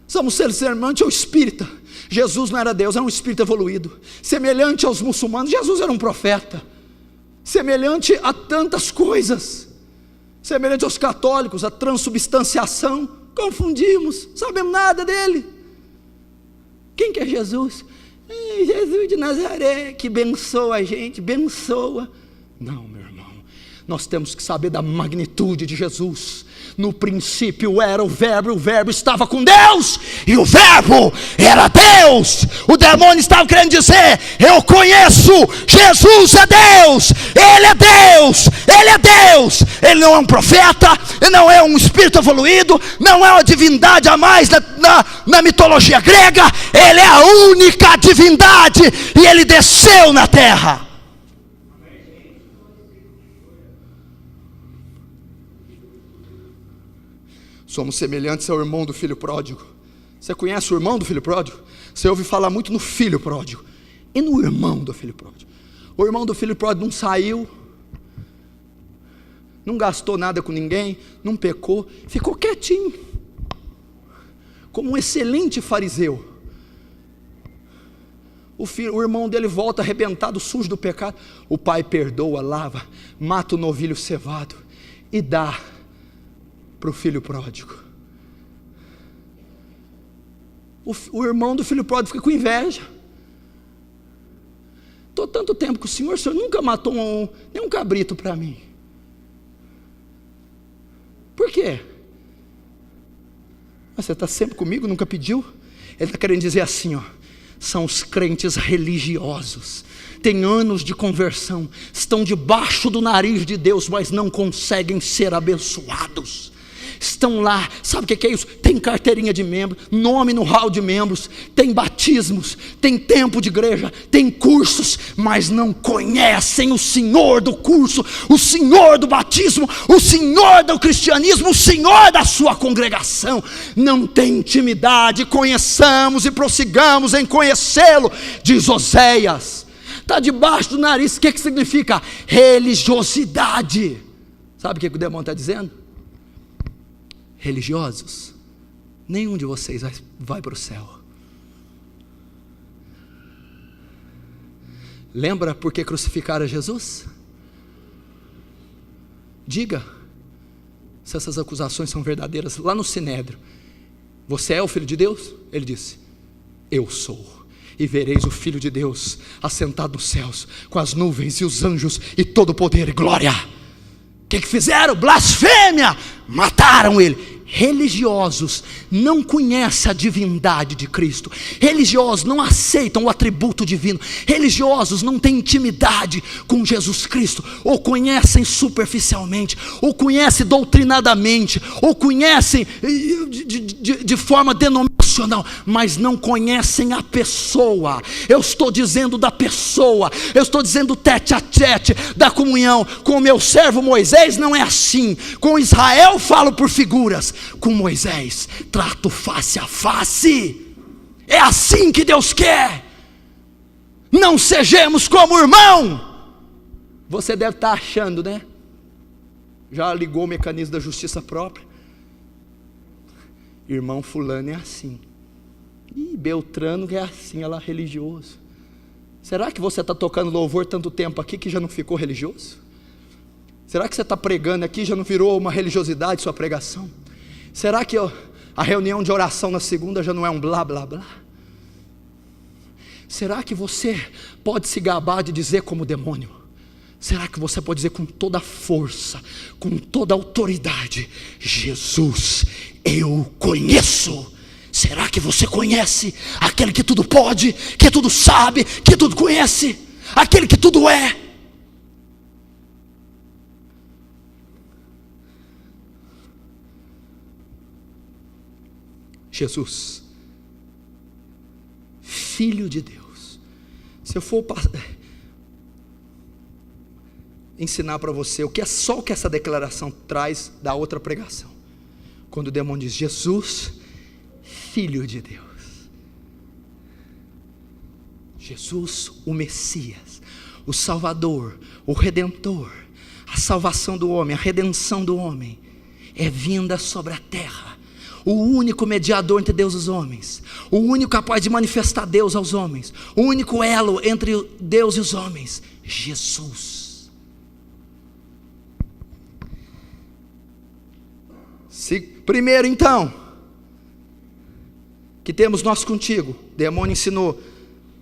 Somos semelhantes ao espírita. Jesus não era Deus, era um espírito evoluído. Semelhante aos muçulmanos, Jesus era um profeta. Semelhante a tantas coisas. Semelhante aos católicos, a transubstanciação. Confundimos, sabemos nada dele. Quem que é Jesus? Jesus de Nazaré, que abençoa a gente, abençoa. Não, meu irmão, nós temos que saber da magnitude de Jesus. No princípio era o Verbo estava com Deus, e o Verbo era Deus. O demônio estava querendo dizer: eu conheço, Jesus é Deus, Ele é Deus, Ele é Deus. Ele não é um profeta, Ele não é um espírito evoluído, não é uma divindade a mais na mitologia grega. Ele é a única divindade, e Ele desceu na terra. Somos semelhantes ao irmão do filho pródigo. Você conhece o irmão do filho pródigo? Você ouve falar muito no filho pródigo e no irmão do filho pródigo. O irmão do filho pródigo não saiu, não gastou nada com ninguém, não pecou, ficou quietinho, como um excelente fariseu. O irmão dele volta arrebentado, sujo do pecado. O pai perdoa, lava, mata o novilho cevado e dá para o filho pródigo. O irmão do filho pródigo fica com inveja. Estou tanto tempo com o senhor nunca matou nem um cabrito para mim. Por quê? Você está sempre comigo, nunca pediu? Ele está querendo dizer assim, ó: são os crentes religiosos, têm anos de conversão, estão debaixo do nariz de Deus, mas não conseguem ser abençoados. estão lá. Sabe o que é isso? Tem carteirinha de membro, nome no hall de membros, tem batismos, tem tempo de igreja, tem cursos, mas não conhecem o Senhor do curso, o Senhor do batismo, o Senhor do cristianismo, o Senhor da sua congregação. Não tem intimidade. Conheçamos e prossigamos em conhecê-lo, diz Oséias. Está debaixo do nariz. O que significa? Religiosidade. Sabe o que o demônio está dizendo? Religiosos, nenhum de vocês vai para o céu. Lembra por que crucificaram Jesus? Diga se essas acusações são verdadeiras. Lá no Sinédrio: você é o Filho de Deus? Ele disse: eu sou. E vereis o Filho de Deus assentado nos céus, com as nuvens e os anjos e todo o poder e glória. O que fizeram? Blasfêmia! Mataram ele. Religiosos não conhecem a divindade de Cristo. Religiosos não aceitam o atributo divino. Religiosos não têm intimidade com Jesus Cristo, ou conhecem superficialmente, ou conhecem doutrinadamente, ou conhecem de forma denominacional, mas não conhecem a pessoa. Eu estou dizendo da pessoa, eu estou dizendo tete a tete, da comunhão. Com o meu servo Moisés não é assim. Com Israel falo por figuras, com Moisés trato face a face. É assim que Deus quer. Não sejamos como irmão. Você deve estar achando, né? Já ligou o mecanismo da justiça própria. Irmão fulano é assim, e Beltrano é assim, ela é religioso. Será que você está tocando louvor tanto tempo aqui que já não ficou religioso? Será que você está pregando aqui e já não virou uma religiosidade sua pregação? Será que a reunião de oração na segunda já não é um blá blá blá? Será que você pode se gabar de dizer como demônio? Será que você pode dizer com toda a força, com toda a autoridade: Jesus, eu conheço? Será que você conhece aquele que tudo pode, que tudo sabe, que tudo conhece, aquele que tudo é? Jesus, Filho de Deus. Se eu for ensinar para você o que é só o que essa declaração traz da outra pregação, quando o demônio diz: Jesus, Filho de Deus. Jesus, o Messias, o Salvador, o Redentor, a salvação do homem, a redenção do homem, é vinda sobre a terra. O único mediador entre Deus e os homens, o único capaz de manifestar Deus aos homens, o único elo entre Deus e os homens, Jesus. Primeiro então, que temos nós contigo. O demônio ensinou: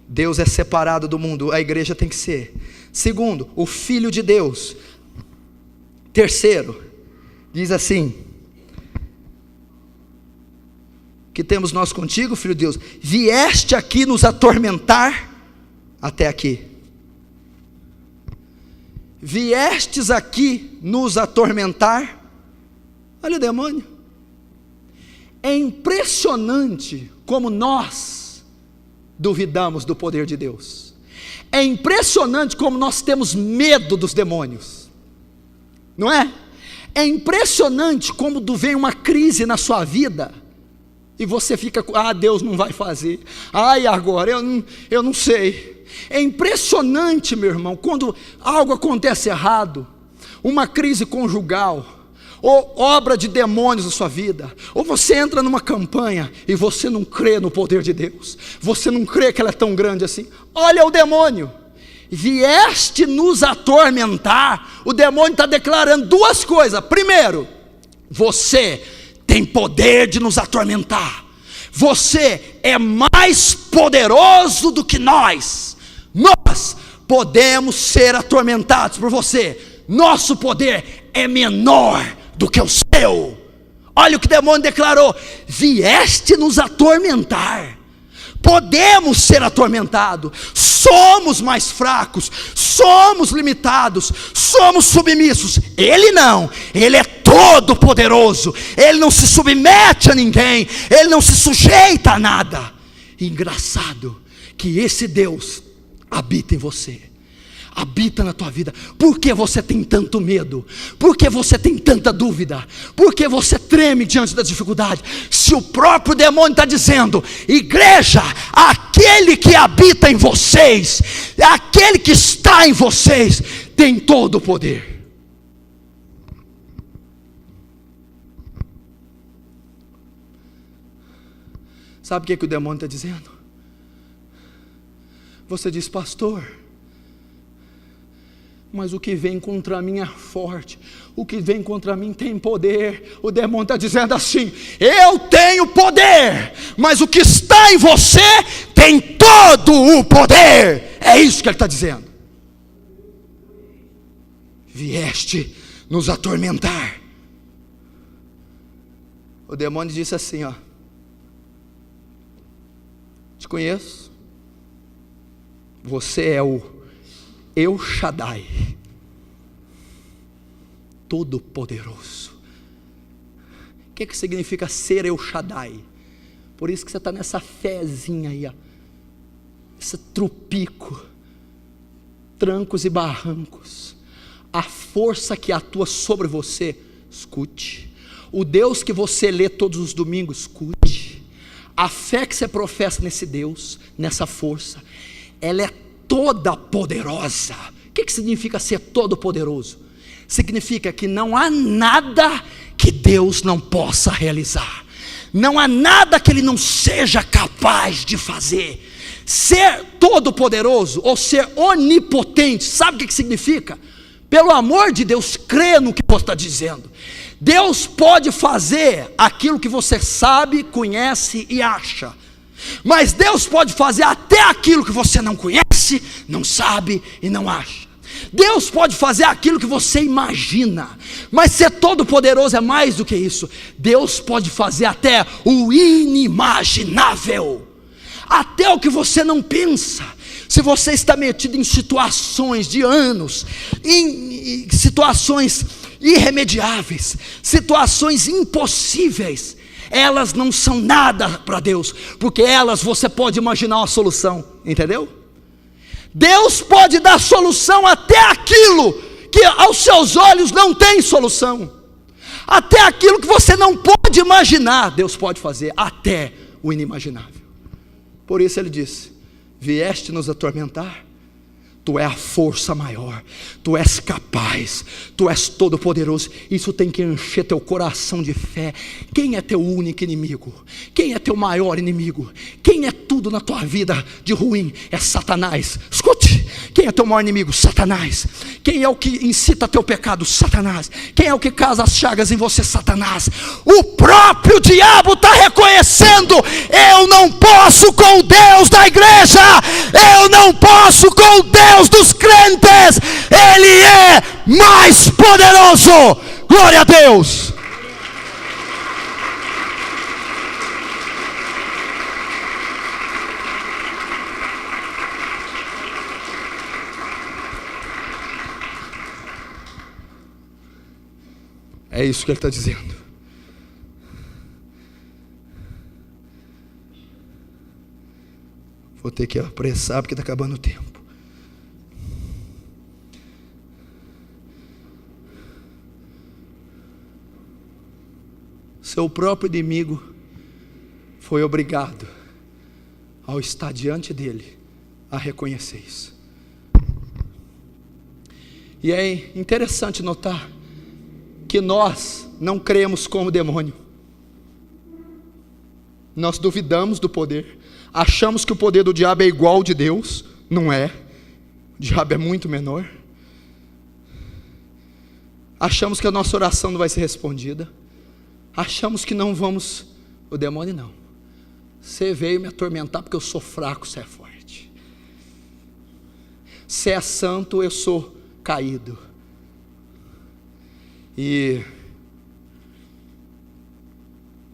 Deus é separado do mundo, a igreja tem que ser. Segundo, o Filho de Deus. Terceiro, diz assim: que temos nós contigo, Filho de Deus, vieste aqui nos atormentar até aqui. Viestes aqui nos atormentar. Olha o demônio. É impressionante como nós duvidamos do poder de Deus. É impressionante como nós temos medo dos demônios, não é? É impressionante como vem uma crise na sua vida e você fica: ah, Deus não vai fazer, ai, agora eu não sei. É impressionante, meu irmão, quando algo acontece errado, uma crise conjugal, ou obra de demônios na sua vida, ou você entra numa campanha e você não crê no poder de Deus, você não crê que ela é tão grande assim. Olha o demônio: vieste nos atormentar. O demônio está declarando duas coisas. Primeiro, você tem poder de nos atormentar, você é mais poderoso do que nós podemos ser atormentados por você, nosso poder é menor do que o seu. Olha o que o demônio declarou: vieste nos atormentar. Podemos ser atormentados, somos mais fracos, somos limitados, somos submissos. Ele não, ele é todo todo poderoso, Ele não se submete a ninguém, Ele não se sujeita a nada. Engraçado que esse Deus habita em você, habita na tua vida. Por que você tem tanto medo? Por que você tem tanta dúvida? Por que você treme diante da dificuldade? Se o próprio demônio está dizendo: igreja, aquele que habita em vocês, aquele que está em vocês, tem todo o poder. Sabe o que o demônio está dizendo? Você diz: pastor, mas o que vem contra mim é forte, o que vem contra mim tem poder. O demônio está dizendo assim: eu tenho poder, mas o que está em você tem todo o poder. É isso que ele está dizendo. Vieste nos atormentar. O demônio disse assim: ó, te conheço, você é o El Shaddai, todo poderoso. O que significa ser El Shaddai? Por isso que você está nessa fezinha aí, ó, esse trupico, trancos e barrancos. A força que atua sobre você, escute. O Deus que você lê todos os domingos, escute. A fé que você professa nesse Deus, nessa força, ela é toda poderosa. O que significa ser todo poderoso? Significa que não há nada que Deus não possa realizar, não há nada que Ele não seja capaz de fazer. Ser todo poderoso ou ser onipotente, sabe o que significa? Pelo amor de Deus, crê no que você está dizendo. Deus pode fazer aquilo que você sabe, conhece e acha, mas Deus pode fazer até aquilo que você não conhece, não sabe e não acha. Deus pode fazer aquilo que você imagina, mas ser todo poderoso é mais do que isso. Deus pode fazer até o inimaginável, até o que você não pensa. Se você está metido em situações de anos, em situações irremediáveis, situações impossíveis, elas não são nada para Deus, porque elas você pode imaginar uma solução, entendeu? Deus pode dar solução até aquilo que aos seus olhos não tem solução, até aquilo que você não pode imaginar, Deus pode fazer até o inimaginável. Por isso Ele disse: vieste nos atormentar, Tu és a força maior, Tu és capaz, Tu és todo poderoso. Isso tem que encher teu coração de fé. Quem é teu único inimigo? Quem é teu maior inimigo? Quem é tudo na tua vida de ruim? É Satanás. Escute, quem é teu maior inimigo? Satanás. Quem é o que incita teu pecado? Satanás. Quem é o que causa as chagas em você? Satanás. O próprio diabo está reconhecendo: eu não posso com o Deus da igreja, eu não posso com o Deus dos crentes, Ele é mais poderoso. Glória a Deus. É isso que Ele está dizendo. Vou ter que apressar porque está acabando o tempo. Seu próprio inimigo foi obrigado, ao estar diante dele, a reconhecer isso. E é interessante notar que nós não cremos como demônio. Nós duvidamos do poder, achamos que o poder do diabo é igual ao de Deus. Não é. O diabo é muito menor. Achamos que a nossa oração não vai ser respondida. Achamos que não vamos. O demônio não. Você veio me atormentar porque eu sou fraco, você é forte. Você é santo, eu sou caído. E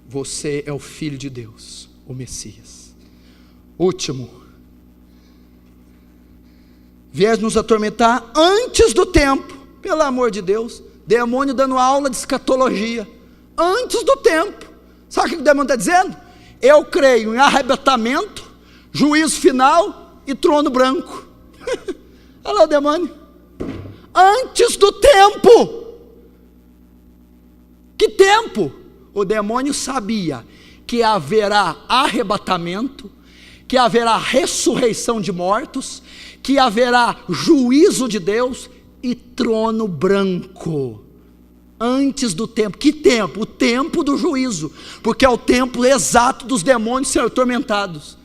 você é o Filho de Deus, o Messias. Último, viés nos atormentar antes do tempo. Pelo amor de Deus, demônio dando aula de escatologia, antes do tempo. Sabe o que o demônio está dizendo? Eu creio em arrebatamento, juízo final e trono branco. Olha lá o demônio, antes do tempo. Que tempo? O demônio sabia que haverá arrebatamento, que haverá ressurreição de mortos, que haverá juízo de Deus e trono branco, antes do tempo. Que tempo? O tempo do juízo, porque é o tempo exato dos demônios serem atormentados.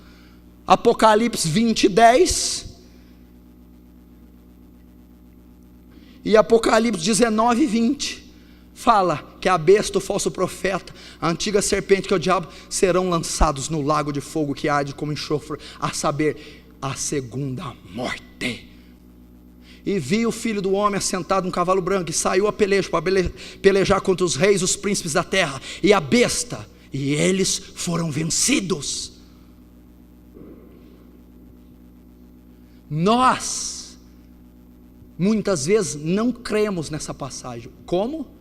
Apocalipse 20:10 e Apocalipse 19:20 fala que a besta, o falso profeta, a antiga serpente que é o diabo, serão lançados no lago de fogo que arde como enxofre, a saber, a segunda morte. E vi o filho do homem assentado num cavalo branco, e saiu a peleja para pelejar contra os reis, os príncipes da terra, e a besta, e eles foram vencidos. Nós, muitas vezes, não cremos nessa passagem. Como?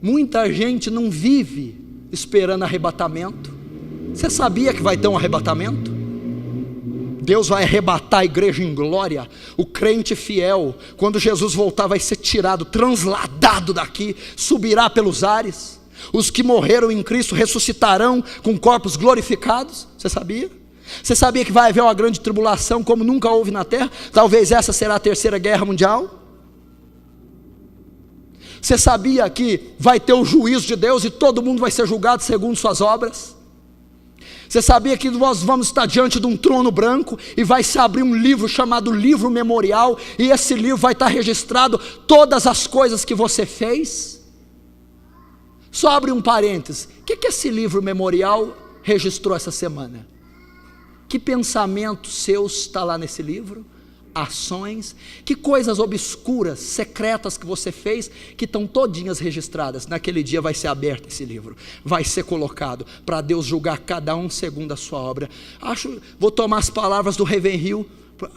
Muita gente não vive esperando arrebatamento. Você sabia que vai ter um arrebatamento? Deus vai arrebatar a igreja em glória. O crente fiel, quando Jesus voltar, vai ser tirado, transladado daqui, subirá pelos ares. Os que morreram em Cristo ressuscitarão com corpos glorificados. Você sabia? Você sabia que vai haver uma grande tribulação como nunca houve na terra? Talvez essa será a terceira guerra mundial. Você sabia que vai ter o juízo de Deus e todo mundo vai ser julgado segundo suas obras? Você sabia que nós vamos estar diante de um trono branco e vai se abrir um livro chamado livro memorial, e esse livro vai estar registrado todas as coisas que você fez? Só abre um parênteses, o que esse livro memorial registrou essa semana? Que pensamentos seus está lá nesse livro? Ações, que coisas obscuras, secretas que você fez, que estão todinhas registradas. Naquele dia vai ser aberto esse livro, vai ser colocado para Deus julgar cada um segundo a sua obra. Vou tomar as palavras do Ravenhill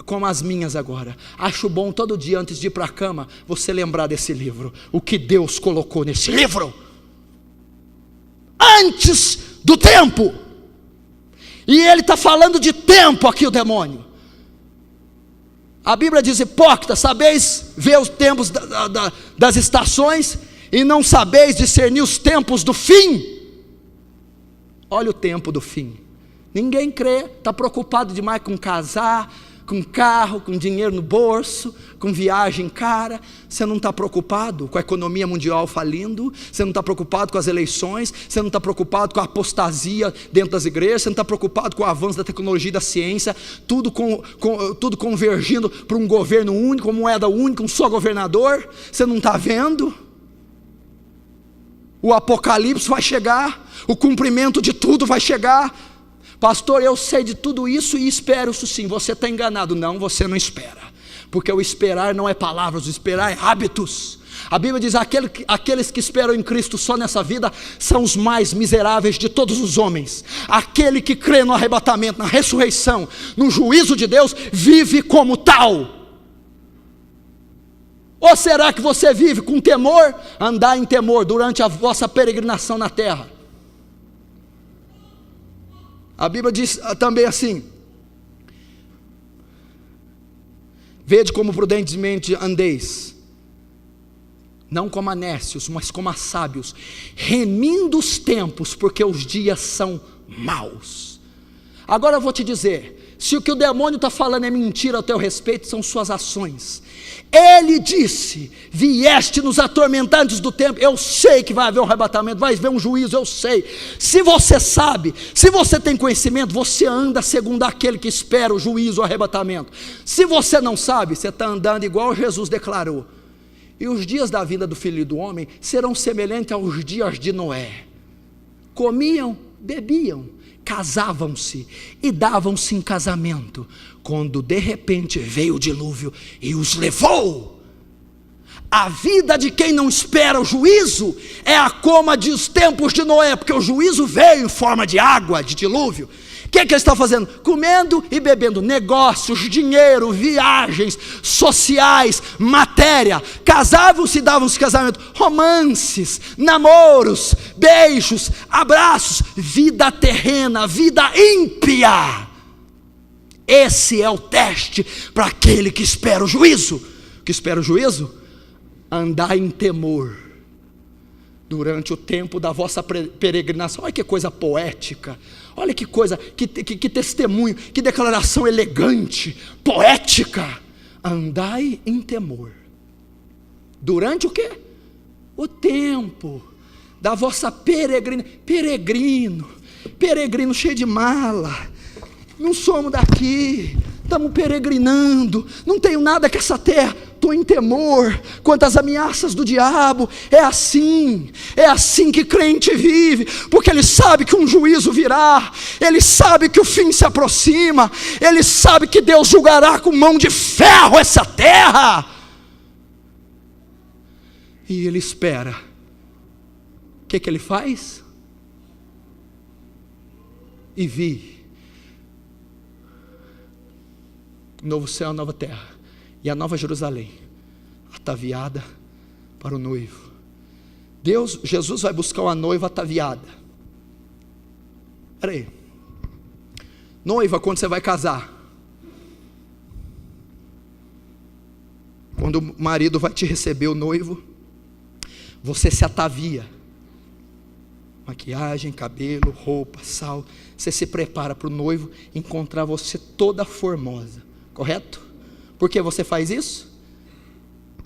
como as minhas agora. Acho bom todo dia antes de ir para a cama você lembrar desse livro, o que Deus colocou nesse livro antes do tempo. E ele está falando de tempo aqui, o demônio. A Bíblia diz: hipócritas, sabeis ver os tempos das estações e não sabeis discernir os tempos do fim. Olha o tempo do fim. Ninguém crê, está preocupado demais com casar, com carro, com dinheiro no bolso, com viagem cara. Você não está preocupado com a economia mundial falindo, você não está preocupado com as eleições, você não está preocupado com a apostasia dentro das igrejas, você não está preocupado com o avanço da tecnologia e da ciência, tudo convergindo para um governo único, uma moeda única, um só governador. Você não está vendo? O apocalipse vai chegar, o cumprimento de tudo vai chegar. Pastor, eu sei de tudo isso e espero isso sim. Você está enganado. Não, você não espera, porque o esperar não é palavras, o esperar é hábitos. A Bíblia diz: aqueles que esperam em Cristo só nessa vida são os mais miseráveis de todos os homens. Aquele que crê no arrebatamento, na ressurreição, no juízo de Deus, vive como tal. Ou será que você vive com temor? Andar em temor durante a vossa peregrinação na terra. A Bíblia diz também assim: vede como prudentemente andeis, não como a nécios, mas como a sábios, remindo os tempos, porque os dias são maus. Agora eu vou te dizer, se o que o demônio está falando é mentira a teu respeito, são suas ações. Ele disse: vieste nos atormentantes do tempo. Eu sei que vai haver um arrebatamento, vai haver um juízo, eu sei. Se você sabe, se você tem conhecimento, você anda segundo aquele que espera o juízo, o arrebatamento. Se você não sabe, você está andando igual Jesus declarou: e os dias da vinda do Filho do Homem serão semelhantes aos dias de Noé. Comiam, bebiam, casavam-se e davam-se em casamento, quando de repente veio o dilúvio e os levou. A vida de quem não espera o juízo é a coma dos tempos de Noé, porque o juízo veio em forma de água, de dilúvio. O que ele está fazendo? Comendo e bebendo, negócios, dinheiro, viagens, sociais, matéria, casavam-se e davam-se casamento, romances, namoros, beijos, abraços, vida terrena, vida ímpia. Esse é o teste para aquele que espera o juízo. Que espera o juízo? Andar em temor durante o tempo da vossa peregrinação. Olha que coisa poética, olha que coisa, que testemunho, que declaração elegante, poética. Andai em temor durante o quê? O tempo da vossa peregrino cheio de mala. Não somos daqui, estamos peregrinando, não tenho nada com essa terra, estou em temor quanto às ameaças do diabo. É assim que crente vive, porque ele sabe que um juízo virá, ele sabe que o fim se aproxima, ele sabe que Deus julgará com mão de ferro essa terra, e ele espera. O que ele faz? E vi novo céu, nova terra, e a nova Jerusalém, ataviada para o noivo. Jesus vai buscar uma noiva ataviada. Espera aí, noiva, quando você vai casar, quando o marido vai te receber, o noivo, você se atavia, maquiagem, cabelo, roupa, sal, você se prepara para o noivo encontrar você toda formosa. Correto? Por que você faz isso?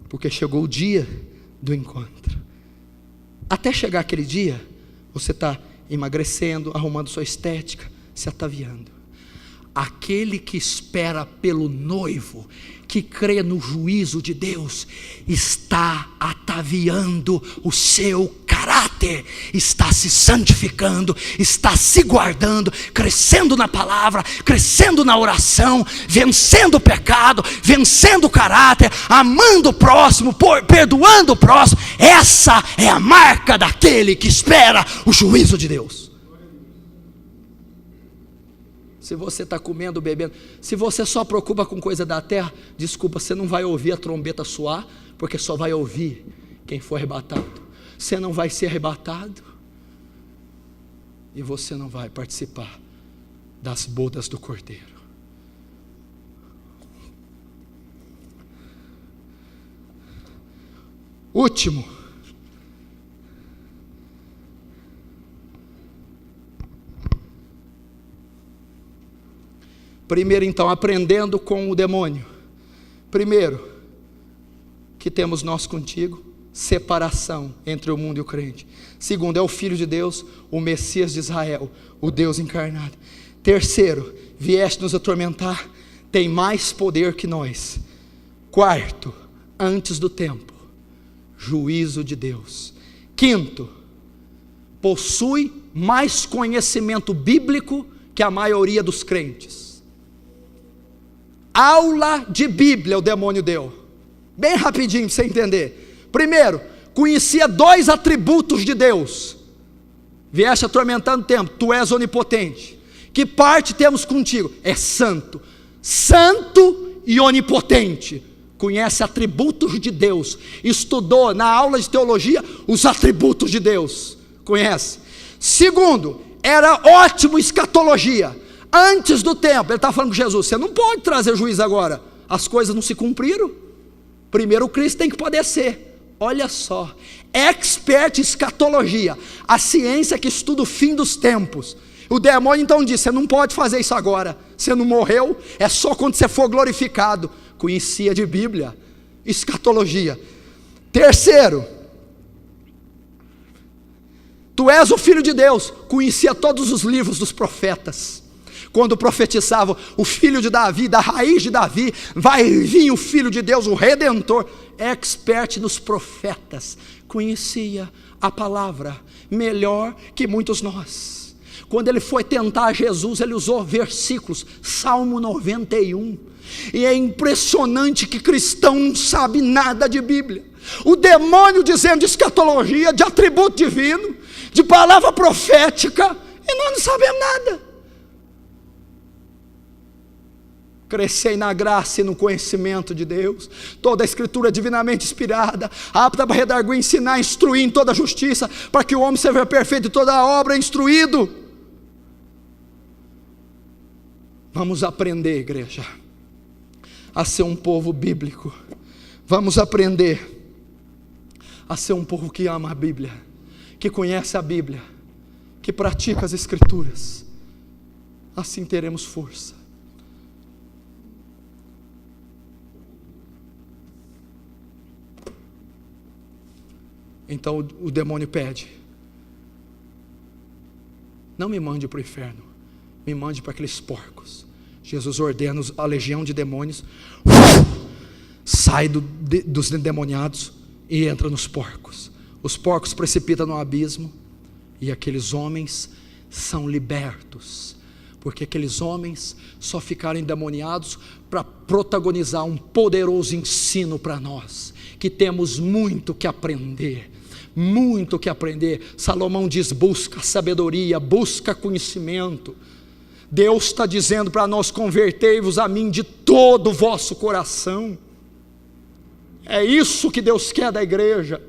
Porque chegou o dia do encontro. Até chegar aquele dia, você está emagrecendo, arrumando sua estética, se ataviando. Aquele que espera pelo noivo, que crê no juízo de Deus, está ataviando o seu caráter, está se santificando, está se guardando, crescendo na palavra, crescendo na oração, vencendo o pecado, vencendo o caráter, amando o próximo, perdoando o próximo. Essa é a marca daquele que espera o juízo de Deus. Se você está comendo, bebendo, se você só preocupa com coisa da terra, desculpa, você não vai ouvir a trombeta soar, porque só vai ouvir quem for arrebatado. Você não vai ser arrebatado, e você não vai participar das bodas do Cordeiro. Último, primeiro, então, aprendendo com o demônio. Primeiro, que temos nós contigo, separação entre o mundo e o crente. Segundo, é o Filho de Deus, o Messias de Israel, o Deus encarnado. Terceiro, vieste nos atormentar, tem mais poder que nós. Quarto, antes do tempo, juízo de Deus. Quinto, possui mais conhecimento bíblico que a maioria dos crentes. Aula de Bíblia o demônio deu, bem rapidinho para você entender. Primeiro, conhecia 2 atributos de Deus. Vieste atormentando o tempo, tu és onipotente. Que parte temos contigo? É santo. Santo e onipotente. Conhece atributos de Deus. Estudou na aula de teologia os atributos de Deus. Conhece. Segundo, era ótimo em escatologia. Antes do tempo, ele está falando com Jesus, você não pode trazer juízo agora, as coisas não se cumpriram, primeiro o Cristo tem que padecer. Olha só, expert em escatologia, a ciência que estuda o fim dos tempos. O demônio então disse, você não pode fazer isso agora, você não morreu, é só quando você for glorificado. Conhecia de Bíblia, escatologia. Terceiro, tu és o Filho de Deus, conhecia todos os livros dos profetas. Quando profetizavam o filho de Davi, da raiz de Davi, vai vir o Filho de Deus, o Redentor. Expert nos profetas, conhecia a palavra melhor que muitos nós. Quando ele foi tentar Jesus, ele usou versículos, Salmo 91. E é impressionante que cristão não sabe nada de Bíblia. O demônio dizendo de escatologia, de atributo divino, de palavra profética, e nós não sabemos nada. Crescei na graça e no conhecimento de Deus. Toda a escritura é divinamente inspirada, apta para redarguir, ensinar, instruir em toda a justiça, para que o homem seja perfeito e toda a obra instruído. Vamos aprender, igreja, a ser um povo bíblico. Vamos aprender a ser um povo que ama a Bíblia, que conhece a Bíblia, que pratica as escrituras. Assim teremos força. Então o demônio pede: não me mande para o inferno, me mande para aqueles porcos. Jesus ordena a legião de demônios, sai dos endemoniados e entra nos porcos. Os porcos precipitam no abismo e aqueles homens são libertos, porque aqueles homens só ficaram endemoniados para protagonizar um poderoso ensino para nós, que temos muito que aprender. Muito que aprender. Salomão diz: busca sabedoria, busca conhecimento. Deus está dizendo para nós: convertei-vos a mim de todo o vosso coração. É isso que Deus quer da igreja,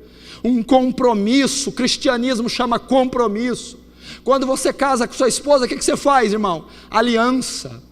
um compromisso. O cristianismo chama compromisso. Quando você casa com sua esposa, o que você faz, irmão? Aliança.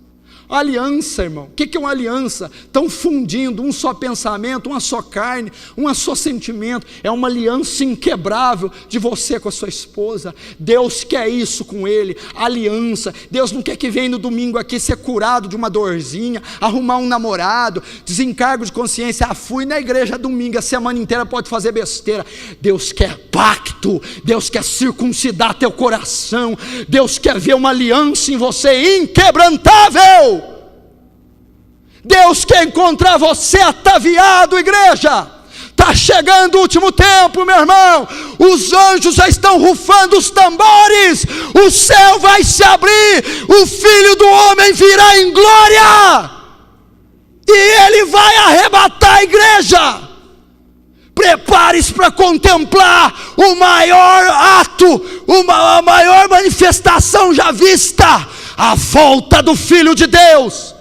Aliança, irmão. O que é uma aliança? Estão fundindo um só pensamento, uma só carne, um só sentimento. É uma aliança inquebrável de você com a sua esposa. Deus quer isso com ele, aliança. Deus não quer que venha no domingo aqui ser curado de uma dorzinha, arrumar um namorado, desencargo de consciência. Fui na igreja domingo, a semana inteira pode fazer besteira. Deus quer pacto. Deus quer circuncidar teu coração. Deus quer ver uma aliança em você inquebrantável. Deus quer encontrar você ataviado, igreja. Está chegando o último tempo, meu irmão. Os anjos já estão rufando os tambores. O céu vai se abrir. O Filho do Homem virá em glória. E Ele vai arrebatar a igreja. Prepare-se para contemplar o maior ato, a maior manifestação já vista. A volta do Filho de Deus.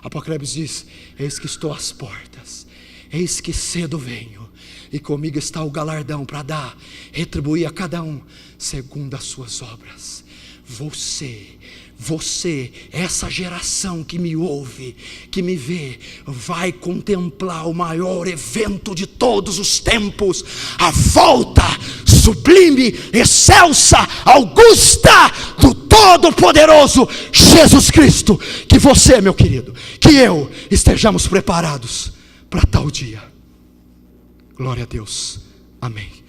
Apocalipse diz: eis que estou às portas, eis que cedo venho, e comigo está o galardão para dar, retribuir a cada um segundo as suas obras. Você, essa geração que me ouve, que me vê, vai contemplar o maior evento de todos os tempos, a volta sublime, excelsa, augusta do Todo-Poderoso Jesus Cristo. Que você, meu querido, que eu estejamos preparados para tal dia. Glória a Deus, amém.